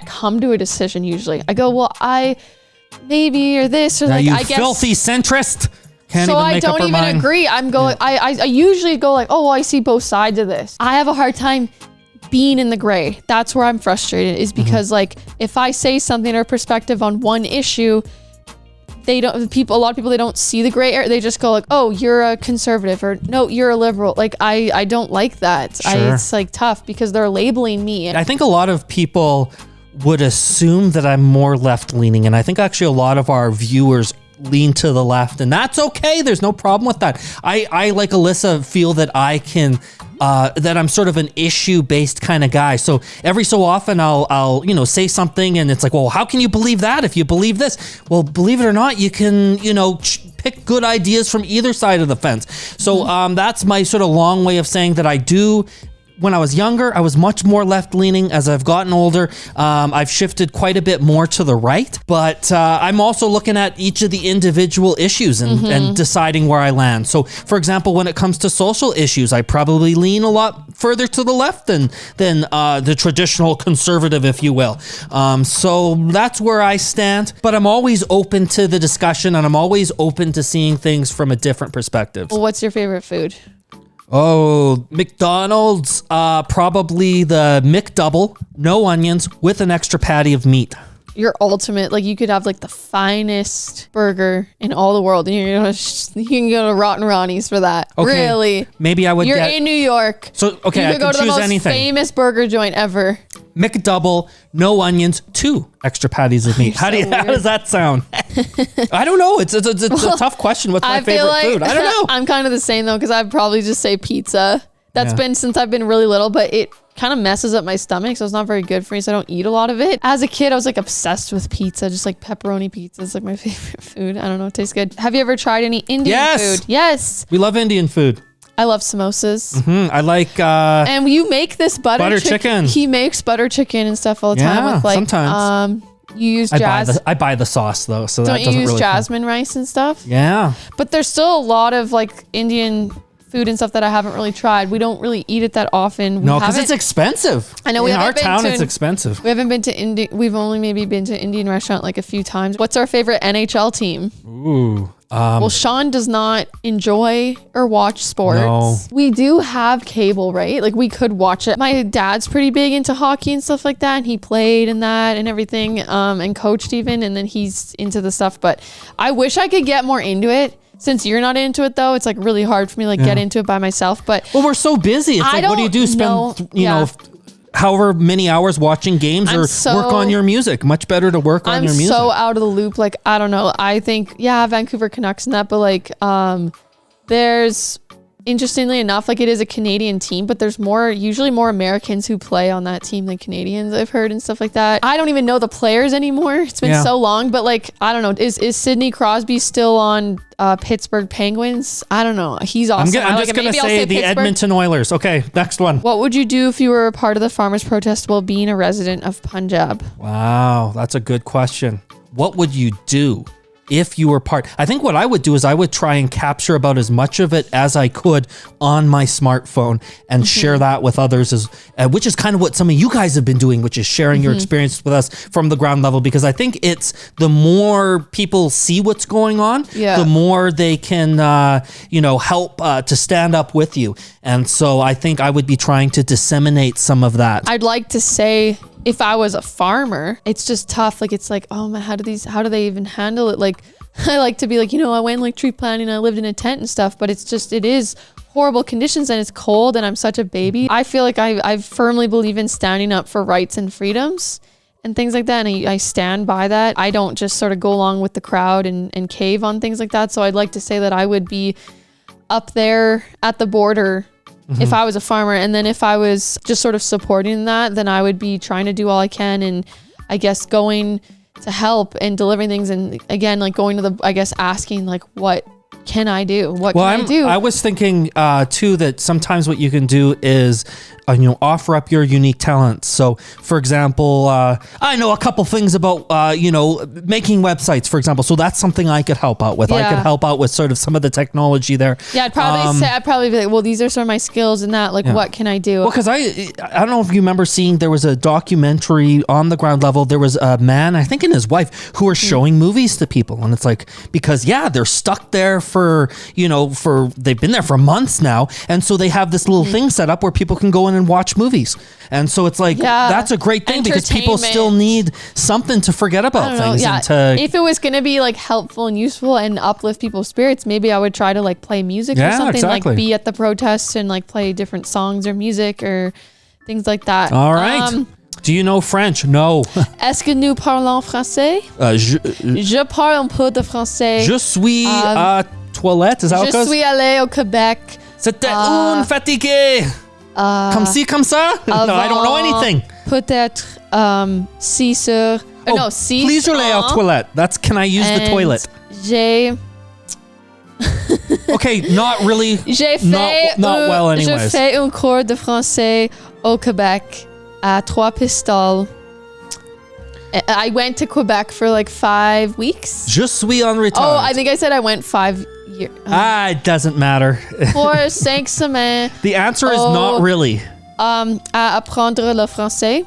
come to a decision usually. I go, well, maybe, or this, or now, like, you I guess. Filthy centrist. Can't so even I make up don't her even mind. agree. I'm going. I usually go like, oh, well, I see both sides of this. I have a hard time being in the gray. That's where I'm frustrated. Is because like if I say something or perspective on one issue, a lot of people they don't see the gray area. They just go like, oh, you're a conservative, or no, you're a liberal. Like I don't like that. Sure. It's like tough because they're labeling me. I think a lot of people would assume that I'm more left leaning, and I think actually a lot of our viewers lean to the left, and that's okay. There's no problem with that. I like Alyssa feel that I can that I'm sort of an issue-based kind of guy. So every so often I'll say something and it's like, well, how can you believe that if you believe this? Well, believe it or not, you can pick good ideas from either side of the fence. So that's my sort of long way of saying that I do. When I was younger, I was much more left-leaning. As I've gotten older, I've shifted quite a bit more to the right. But I'm also looking at each of the individual issues and deciding where I land. So, for example, when it comes to social issues, I probably lean a lot further to the left than the traditional conservative, if you will. So that's where I stand. But I'm always open to the discussion, and I'm always open to seeing things from a different perspective. Well, what's your favorite food? Oh, McDonald's, probably the McDouble, no onions, with an extra patty of meat. Your ultimate, like you could have like the finest burger in all the world, and you can go to Rotten Ronnie's for that. Okay. Really? Maybe I would You're get... in New York. So, okay, you I could can go to the choose most anything. famous burger joint ever. McDouble, no onions, 2 extra patties of meat. How does that sound? I don't know. It's a tough question. What's my favorite food? I don't know. I'm kind of the same though, because I'd probably just say pizza. That's been since I've been really little, but it kind of messes up my stomach, so it's not very good for me, so I don't eat a lot of it. As a kid, I was like obsessed with pizza, just like pepperoni pizza is like my favorite food. I don't know, it tastes good. Have you ever tried any Indian food? Yes. We love Indian food. I love samosas. I like... and you make this butter chicken. He makes butter chicken and stuff all the time with like... sometimes. You use I buy the sauce though, so that doesn't really... Don't you use jasmine rice and stuff? Yeah. But there's still a lot of like Indian food and stuff that I haven't really tried. We don't really eat it that often. No, because it's expensive. I know. In our town, it's expensive. We haven't been to Indian. We've only maybe been to Indian restaurant like a few times. What's our favorite NHL team? Ooh. Well, Sean does not enjoy or watch sports. No. We do have cable, right? Like we could watch it. My dad's pretty big into hockey and stuff like that, and he played in that and everything, and coached even, and then he's into the stuff. But I wish I could get more into it. Since you're not into it though, it's like really hard for me to like get into it by myself. But well, we're so busy. It's like, what do you do? Spend however many hours watching games work on your music. Much better to work on your music. I'm so out of the loop. Like, I don't know. I think, Vancouver Canucks and that, but like, there's, interestingly enough, like it is a Canadian team, but there's usually more Americans who play on that team than Canadians, I've heard, and stuff like that. I don't even know the players anymore. It's been so long, but like, I don't know. Is Sidney Crosby still on Pittsburgh Penguins? I don't know. He's awesome. I'm just going to say the Pittsburgh. Edmonton Oilers. Okay, next one. What would you do if you were a part of the farmers' protest while being a resident of Punjab? Wow, that's a good question. What would you do if you were part? I think what I would do is I would try and capture about as much of it as I could on my smartphone and share that with others, which is kind of what some of you guys have been doing, which is sharing your experience with us from the ground level, because I think it's the more people see what's going on, the more they can, help to stand up with you. And so I think I would be trying to disseminate some of that. I'd like to say, if I was a farmer, it's just tough. Like, it's like, oh man, how do they even handle it? Like, I like to be like, I went like tree planting, I lived in a tent and stuff, but it is horrible conditions and it's cold and I'm such a baby. I feel like I firmly believe in standing up for rights and freedoms and things like that. And I stand by that. I don't just sort of go along with the crowd and cave on things like that. So I'd like to say that I would be up there at the border if I was a farmer, and then if I was just sort of supporting that, then I would be trying to do all I can, and I guess going to help and delivering things, and again, like going to asking like, what can I do? What can I do? I was thinking too that sometimes what you can do is offer up your unique talents. So, for example, I know a couple things about making websites, for example. So that's something I could help out with. I could help out with sort of some of the technology there. Yeah, I'd probably be like, well, these are sort of my skills in that. Like, what can I do? Well, because I don't know if you remember seeing, there was a documentary on the ground level. There was a man, I think, and his wife, who were showing movies to people, and it's like, because they're stuck there for, they've been there for months now. And so they have this little thing set up where people can go in and watch movies. And so it's like, that's a great thing because people still need something to forget about things. And if it was going to be like helpful and useful and uplift people's spirits, maybe I would try to like play music or something, like be at the protests and like play different songs or music or things like that. All right. Do you know French? No. Est-ce que nous parlons français? Je parle un peu de français. Je suis à toilette. Is that what it goes? Je suis allé au Québec. C'était un fatigué. Comme ci, comme ça? No, I don't know anything. Peut-être 6 heures. No, 6 Please aller aux toilettes. That's can I use the toilet? J'ai... Okay, not really. J'ai fait not well anyways. J'ai fait un cours de français au Québec. At Trois Pistoles. I went to Quebec for like 5 weeks. Je suis en retard. Oh, I think I said I went 5 years. It doesn't matter. Pour 5 semaines. The answer is not really. À apprendre le français.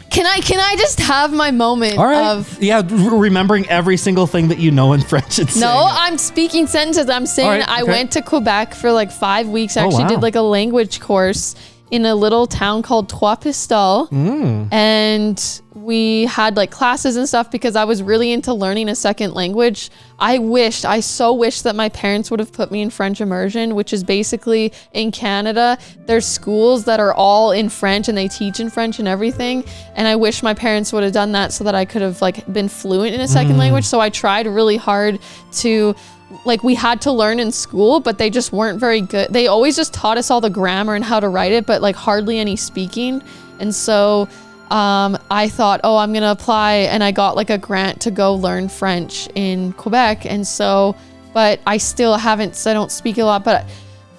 Can I just have my moment of... Yeah, remembering every single thing that you know in French. I'm speaking sentences. I'm saying I went to Quebec for like 5 weeks. I actually did like a language course in a little town called Trois Pistoles. And we had like classes and stuff because I was really into learning a second language. I so wish that my parents would have put me in French immersion, which is basically in Canada, there's schools that are all in French and they teach in French and everything. And I wish my parents would have done that so that I could have like been fluent in a second language. So I tried really hard to... Like we had to learn in school, but they just weren't very good. They always just taught us all the grammar and how to write it, but like hardly any speaking. And so I thought, I'm going to apply. And I got like a grant to go learn French in Quebec. And so, but I still haven't, so I don't speak a lot, but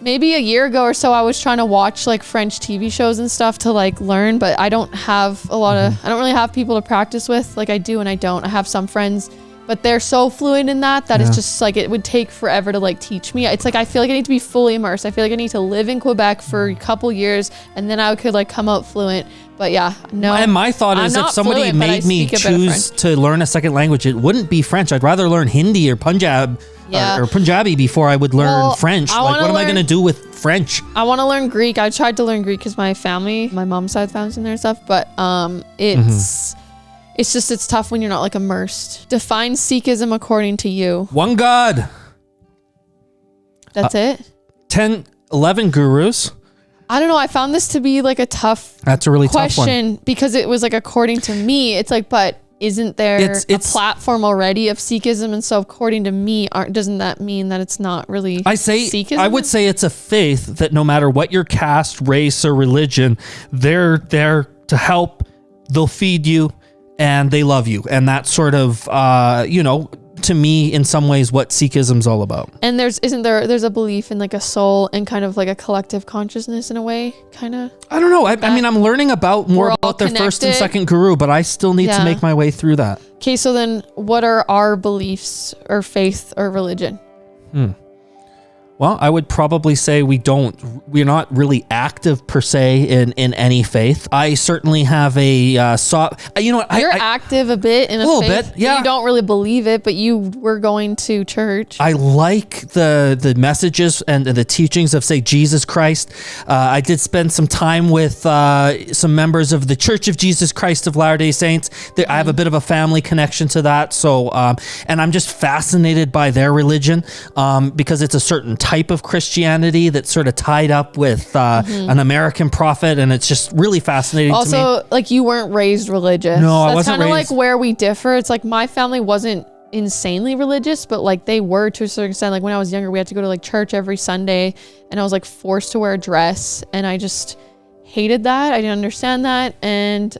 maybe a year ago or so, I was trying to watch like French TV shows and stuff to like learn, but I don't have I don't really have people to practice with. Like I do and I don't. I have some friends, but they're so fluent in that it's just like it would take forever to like teach me. It's like I feel like I need to be fully immersed. I feel like I need to live in Quebec for a couple years and then I could like come out fluent. But no. And my thought is if somebody made me choose to learn a second language, it wouldn't be French. I'd rather learn Hindi or Punjabi before I would learn French. Like what am I going to do with French? I want to learn Greek. I tried to learn Greek because my family, my mom's side family's in there and stuff, but it's tough when you're not like immersed. Define Sikhism according to you. One God. That's it? 10, 11 gurus. I don't know. I found this to be like a tough That's a really question tough one. Because it was like according to me. It's like, but isn't there a platform already of Sikhism? And so according to me, doesn't that mean that it's not really Sikhism? I would say it's a faith that no matter what your caste, race, or religion, they're there to help. They'll feed you. And they love you. And that's sort of, to me, in some ways, what Sikhism's all about. And there's a belief in like a soul and kind of like a collective consciousness in a way, kind of? I don't know. I mean, I'm learning more about their first and second guru, but I still need to make my way through that. Okay, so then what are our beliefs or faith or religion? Well, I would probably say we're not really active per se in any faith. I certainly have You're active a bit in a little faith. Bit, yeah. You don't really believe it, but you were going to church. I like the messages and the teachings of, say, Jesus Christ. I did spend some time with some members of the Church of Jesus Christ of Latter-day Saints. I have a bit of a family connection to that. So, and I'm just fascinated by their religion because it's a certain type of Christianity that's sort of tied up with an American prophet, and it's just really fascinating to me. Also, like you weren't raised religious. No, I wasn't raised. That's kind of like where we differ. It's like my family wasn't insanely religious, but like they were to a certain extent. Like when I was younger, we had to go to like church every Sunday, and I was like forced to wear a dress, and I just hated that. I didn't understand that, and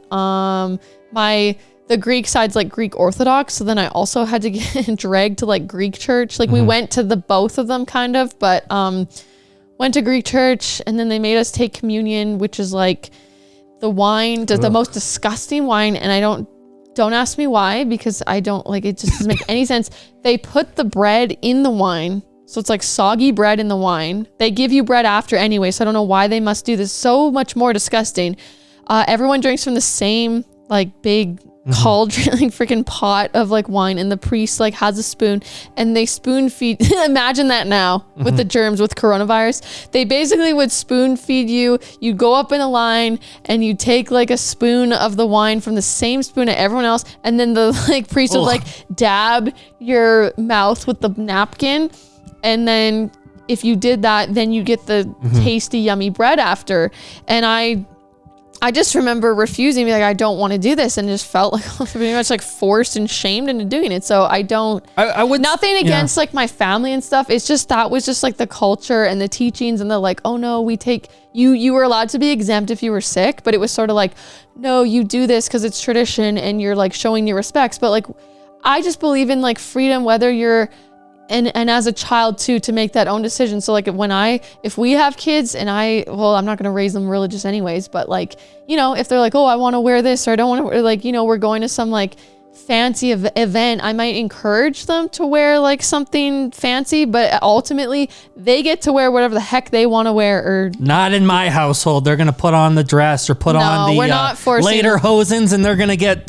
the Greek side's like Greek Orthodox. So then I also had to get dragged to like Greek church. Like we went to both of them kind of, but went to Greek church, and then they made us take communion, which is like the wine, the most disgusting wine. And don't ask me why, because I don't like, it just doesn't make any sense. They put the bread in the wine. So it's like soggy bread in the wine. They give you bread after anyway. So I don't know why they must do this. So much more disgusting. Everyone drinks from the same like big cauldron, like freaking pot of like wine, and the priest like has a spoon and they spoon feed. Imagine that now with the germs, with coronavirus. They basically would spoon feed you. You go up in a line and you take like a spoon of the wine from the same spoon at everyone else, and then the like priest would like dab your mouth with the napkin, and then if you did that, then you get the tasty, yummy bread after. And I just remember refusing, be like, I don't want to do this, and just felt like pretty much like forced and shamed into doing it. So I would nothing against like my family and stuff. It's just that was just like the culture and the teachings, and the like, oh no, we take you were allowed to be exempt if you were sick, but it was sort of like, no, you do this because it's tradition and you're like showing your respects. But like, I just believe in like freedom, whether you're and as a child too, to make that own decision. So like if we have kids and I'm not going to raise them religious anyways, but like, you know, if they're like, oh, I want to wear this, or I don't want to, like, you know, we're going to some like fancy event, I might encourage them to wear like something fancy, but ultimately they get to wear whatever the heck they want to wear. Or not in my household. They're going to put on the dress or put on the we're not forcing later hosens, and they're going to get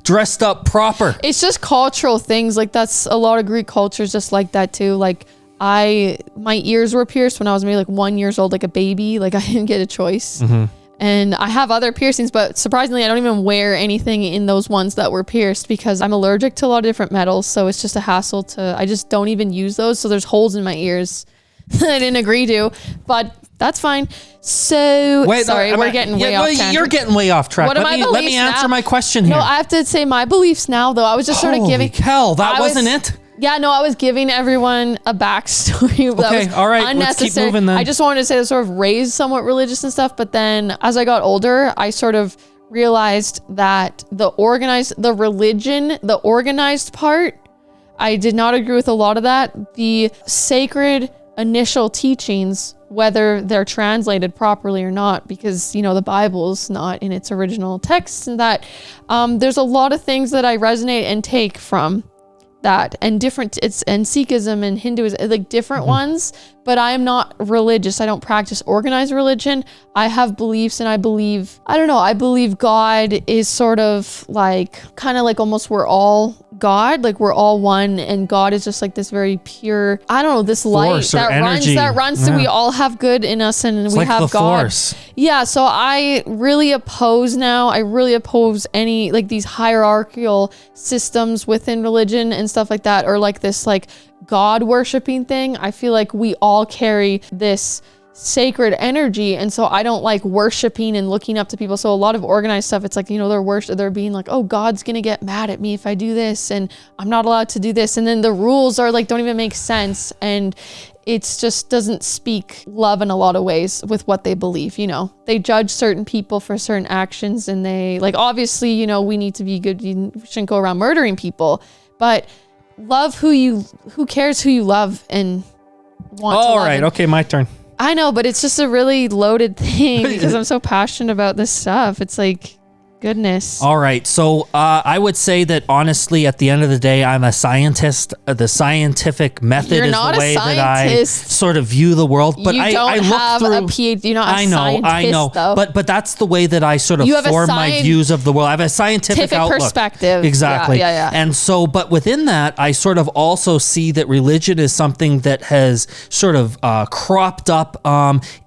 dressed up proper. It's just cultural things. Like that's a lot of Greek cultures just like that too. Like my ears were pierced when I was maybe like 1 year old, like a baby. Like I didn't get a choice. And I have other piercings, but surprisingly, I don't even wear anything in those ones that were pierced because I'm allergic to a lot of different metals. So it's just a hassle I just don't even use those. So there's holes in my ears that I didn't agree to, but that's fine. So we're getting way off tangent. You're getting way off track. Let me answer my question here. No, I have to say my beliefs now, though. I was just sort of giving. Holy cow, that wasn't it? Yeah, no, I was giving everyone a backstory that was all right, unnecessary. let's keep moving then. I just wanted to say I was sort of raised somewhat religious and stuff, but then as I got older, I sort of realized that the organized part, I did not agree with a lot of that. The sacred initial teachings, whether they're translated properly or not, because, you know, the Bible's not in its original text, and that there's a lot of things that I resonate and take from that, and Sikhism and Hinduism, like different ones, but I am not religious. I don't practice organized religion. I have beliefs, and I believe God is sort of like, kind of like almost we're all God, like we're all one, and God is just like this very pure, I don't know, this light that runs so we all have good in us, and it's we like have God. Force. Yeah, so I really oppose any like these hierarchical systems within religion and stuff like that, or like this like God worshiping thing. I feel like we all carry this sacred energy, and so I don't like worshiping and looking up to people. So a lot of organized stuff, it's like, you know, they're being like, oh, God's gonna get mad at me if I do this, and I'm not allowed to do this, and then the rules are like don't even make sense, and it's just doesn't speak love in a lot of ways with what they believe. You know, they judge certain people for certain actions, and they like, obviously, you know, we need to be good, we shouldn't go around murdering people, but love who cares who you love and want to love. All right, okay, my turn. I know, but it's just a really loaded thing because I'm so passionate about this stuff. It's like, goodness. All right. So I would say that honestly, at the end of the day, I'm a scientist. The scientific method is the way that I sort of view the world. But I look have through, a PhD. You're not a scientist, I know. Though. But that's the way that I sort of form my views of the world. I have a scientific outlook. Perspective. Exactly. Yeah. And so, but within that, I sort of also see that religion is something that has sort of cropped up,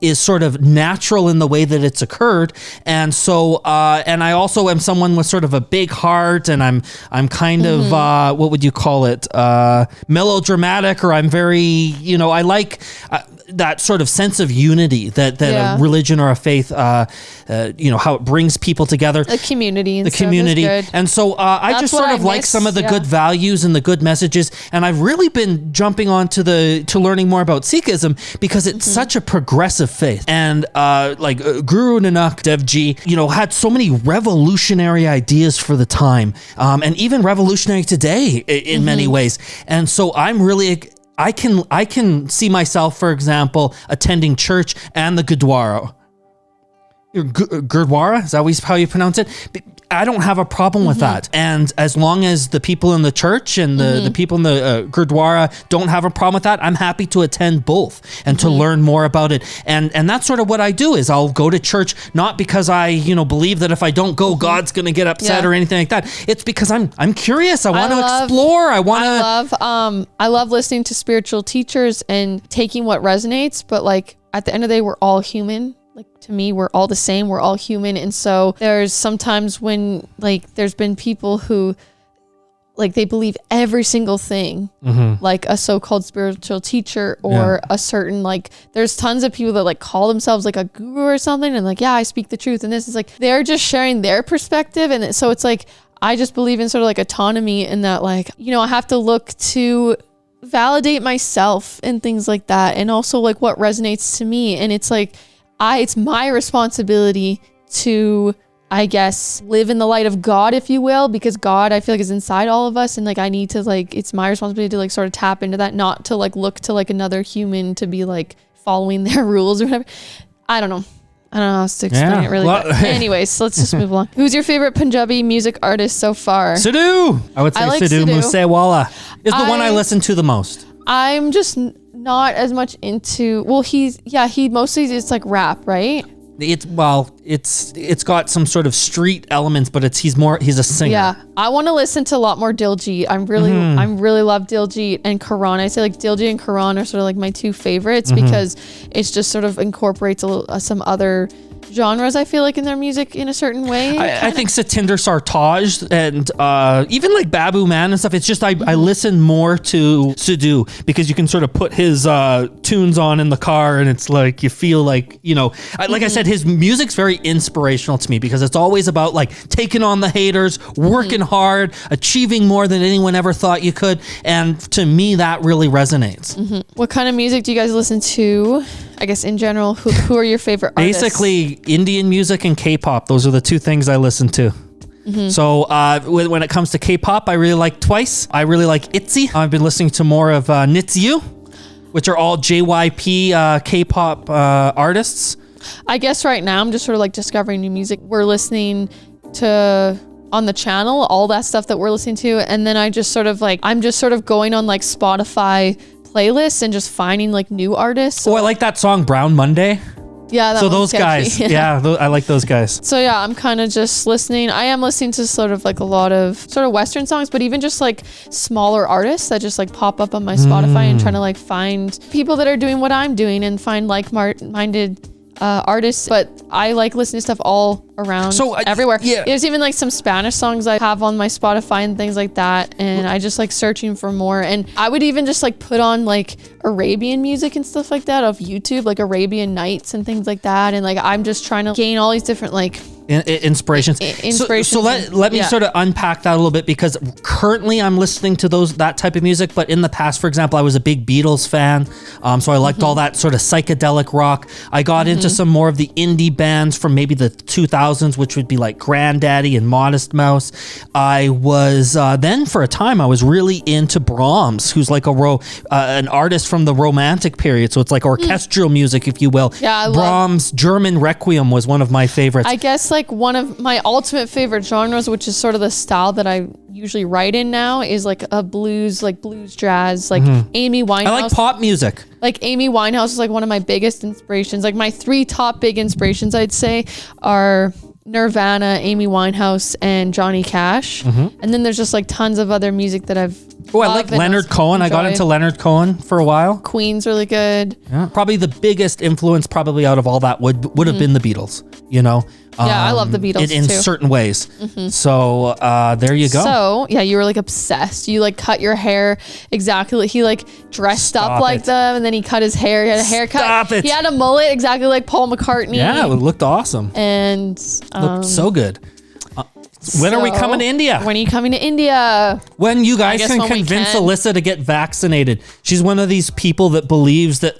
is sort of natural in the way that it's occurred. And so, and I also am someone with sort of a big heart, and I'm kind of what would you call it, melodramatic, or I'm very, you know, I like that sort of sense of unity that a religion or a faith, you know, how it brings people together, the community, and so I just sort of like some of the good values and the good messages, and I've really been jumping on to learning more about Sikhism because it's such a progressive faith, and like Guru Nanak Dev Ji, you know, had so many revolutionary ideas for the time, and even revolutionary today in many ways, and so I'm really. I can see myself, for example, attending church and the Gurdwara. Gurdwara, is that how you pronounce it? I don't have a problem with that. And as long as the people in the church and the people in the Gurdwara don't have a problem with that, I'm happy to attend both and to learn more about it. And that's sort of what I do is I'll go to church, not because I, believe that if I don't go, God's going to get upset or anything like that. It's because I'm curious. I want to explore. I love listening to spiritual teachers and taking what resonates. But like at the end of the day, we're all human. Like to me, we're all the same. We're all human. And so there's sometimes when like there's been people who like they believe every single thing, like a so-called spiritual teacher or a certain like there's tons of people that like call themselves like a guru or something and like, yeah, I speak the truth. And this is like they're just sharing their perspective. And so it's like I just believe in sort of like autonomy in that like, I have to look to validate myself and things like that. And also like what resonates to me. And it's like it's my responsibility to, I guess, live in the light of God, if you will, because God, I feel like is inside all of us. And like, I need to like, it's my responsibility to like sort of tap into that, not to like look to like another human to be like following their rules or whatever. I don't know how to explain it really. Well, anyways, let's just move along. Who's your favorite Punjabi music artist so far? Sidhu. I would say Sidhu Moosewala is the one I listen to the most. I'm just not as much into, well, he mostly is like rap, right? It's got some sort of street elements, but he's a singer. Yeah, I want to listen to a lot more Diljit. I really love Diljit and Karan. I say like Diljit and Karan are sort of like my two favorites because it's just sort of incorporates some other genres, I feel like, in their music in a certain way. I think Satinder Sartaaj and even like Babu Man and stuff, it's just I listen more to Sidhu because you can sort of put his tunes on in the car and it's like you feel like, like I said, his music's very inspirational to me because it's always about like taking on the haters, working hard, achieving more than anyone ever thought you could. And to me, that really resonates. What kind of music do you guys listen to? I guess in general, who are your favorite artists? Basically, Indian music and K-pop. Those are the two things I listen to. So when it comes to K-pop, I really like Twice. I really like ITZY. I've been listening to more of Nitzu, which are all JYP K-pop artists. I guess right now I'm just sort of like discovering new music. We're listening to on the channel, all that stuff that we're listening to. And then I'm just sort of going on like Spotify playlists and just finding like new artists. I like that song Brown Monday. Yeah, so those guys. I like those guys. So yeah, I'm kind of just listening. I am listening to sort of like a lot of sort of Western songs, but even just like smaller artists that just like pop up on my Spotify and trying to like find people that are doing what I'm doing and find like-minded artists. But I like listening to stuff all around, everywhere. Yeah. There's even like some Spanish songs I have on my Spotify and things like that. And I just like searching for more. And I would even just like put on like Arabian music and stuff like that off YouTube, like Arabian Nights and things like that. And like, I'm just trying to gain all these different like inspirations. So let me sort of unpack that a little bit because currently I'm listening to that type of music, but in the past, for example, I was a big Beatles fan. So I liked all that sort of psychedelic rock. I got into some more of the indie bands from maybe the 2000s, which would be like Grandaddy and Modest Mouse. I was then for a time I was really into Brahms, who's like an artist from the Romantic period. So it's like orchestral music, if you will. Yeah, Brahms' German Requiem was one of my favorites. I guess like one of my ultimate favorite genres, which is sort of the style that I usually write in now, is like a blues jazz, like Amy Winehouse. I like pop music. Like Amy Winehouse is like one of my biggest inspirations. Like my 3 top big inspirations, I'd say, are Nirvana, Amy Winehouse, and Johnny Cash. And then there's just like tons of other music that I've I like Leonard Cohen. I got into Leonard Cohen for a while. Queen's really good. Yeah. Probably the biggest influence out of all that would have been the Beatles, I love the Beatles in too. certain ways. So there you go. So yeah, you were like obsessed. You like cut your hair exactly like he like dressed up like them, and then he cut his hair. He had a haircut. Stop it. He had a mullet exactly like Paul McCartney. Yeah, it looked awesome. And looked so good. When are we coming to India? When are you coming to India? When you guys can convince Alyssa to get vaccinated. She's one of these people that believes that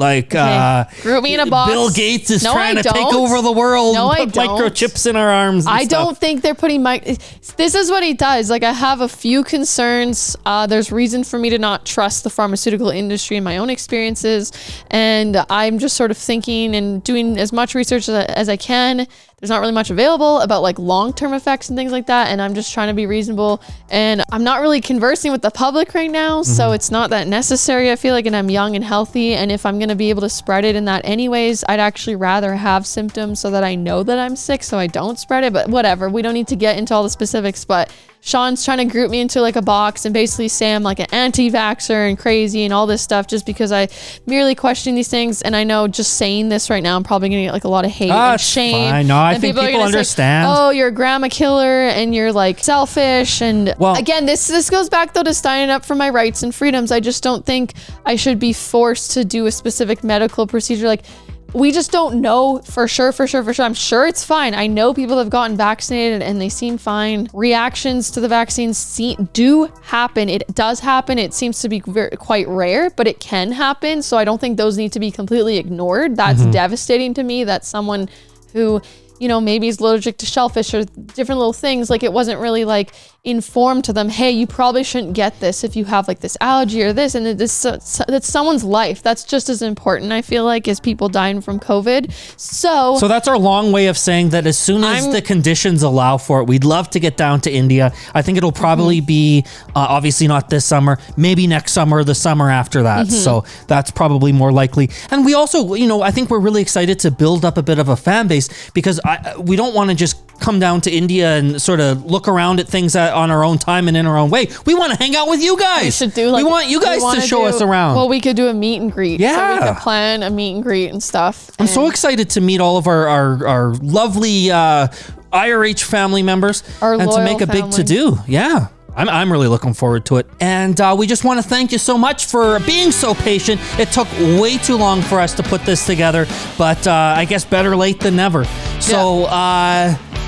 group me in a box. Bill Gates is trying to take over the world and put microchips in our arms and I don't think they're putting this is what he does. Like, I have a few concerns. There's reason for me to not trust the pharmaceutical industry in my own experiences. And I'm just sort of thinking and doing as much research as I can. There's not really much available about like long-term effects and things like that. And I'm just trying to be reasonable. And I'm not really conversing with the public right now. So it's not that necessary, I feel like, and I'm young and healthy. And if I'm going to be able to spread it in that anyways, I'd actually rather have symptoms so that I know that I'm sick so I don't spread it. But whatever, we don't need to get into all the specifics. But Sean's trying to group me into like a box and basically say I'm like an anti-vaxxer and crazy and all this stuff just because I merely question these things. And I know just saying this right now, I'm probably going to get like a lot of hate and shame. Fine. No, I think people understand. Say, oh, you're a grandma killer and you're like selfish. And again, this goes back though to standing up for my rights and freedoms. I just don't think I should be forced to do a specific medical procedure. Like, we just don't know for sure. I'm sure it's fine. I know people have gotten vaccinated and they seem fine. Reactions to the vaccines do happen. It does happen. It seems to be quite rare, but it can happen. So I don't think those need to be completely ignored. That's devastating to me that someone who, you know, maybe is allergic to shellfish or different little things, like it wasn't really like informed to them, hey, you probably shouldn't get this if you have like this allergy or this, and that's someone's life. That's just as important, I feel like, as people dying from COVID. So that's our long way of saying that as soon as the conditions allow for it, we'd love to get down to India. I think it'll probably be obviously not this summer, maybe next summer or the summer after that. So that's probably more likely. And we also, you know, I think we're really excited to build up a bit of a fan base because we don't want to just come down to India and sort of look around at things on our own time and in our own way. We want to hang out with you guys. We should do we want you guys to show us around. Well, we could do a meet and greet. Yeah. So we could plan a meet and greet and stuff. I'm so excited to meet all of our lovely IRH family members and to make a big to-do. Yeah. I'm really looking forward to it. And we just want to thank you so much for being so patient. It took way too long for us to put this together, but I guess better late than never. So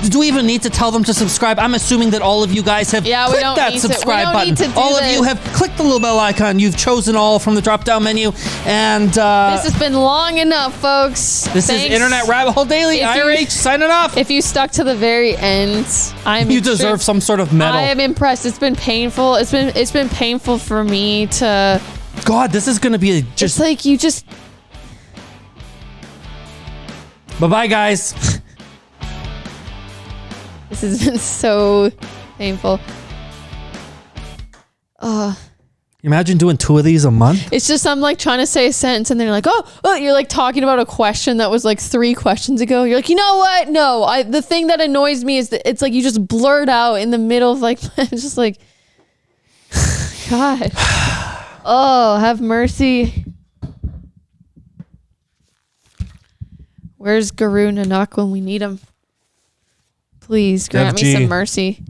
do we even need to tell them to subscribe? I'm assuming that all of you guys have clicked that subscribe button. All of you have clicked the little bell icon. You've chosen all from the drop-down menu. And this has been long enough, folks. This is Internet Rabbit Hole Daily. IRH signing off. If you stuck to the very end, you deserve some sort of medal. I am impressed. It's been painful. It's been painful for me to. God, this is going to be just. It's like you just. Bye-bye, guys. This has been so painful. Imagine doing 2 of these a month. It's just I'm like trying to say a sentence and then you're like, oh, you're like talking about a question that was like 3 questions ago. You're like, you know what? No, the thing that annoys me is that it's like you just blurt out in the middle of like, it's just like, God. Oh, have mercy. Where's Guru Nanak when we need him? Please grant me some mercy.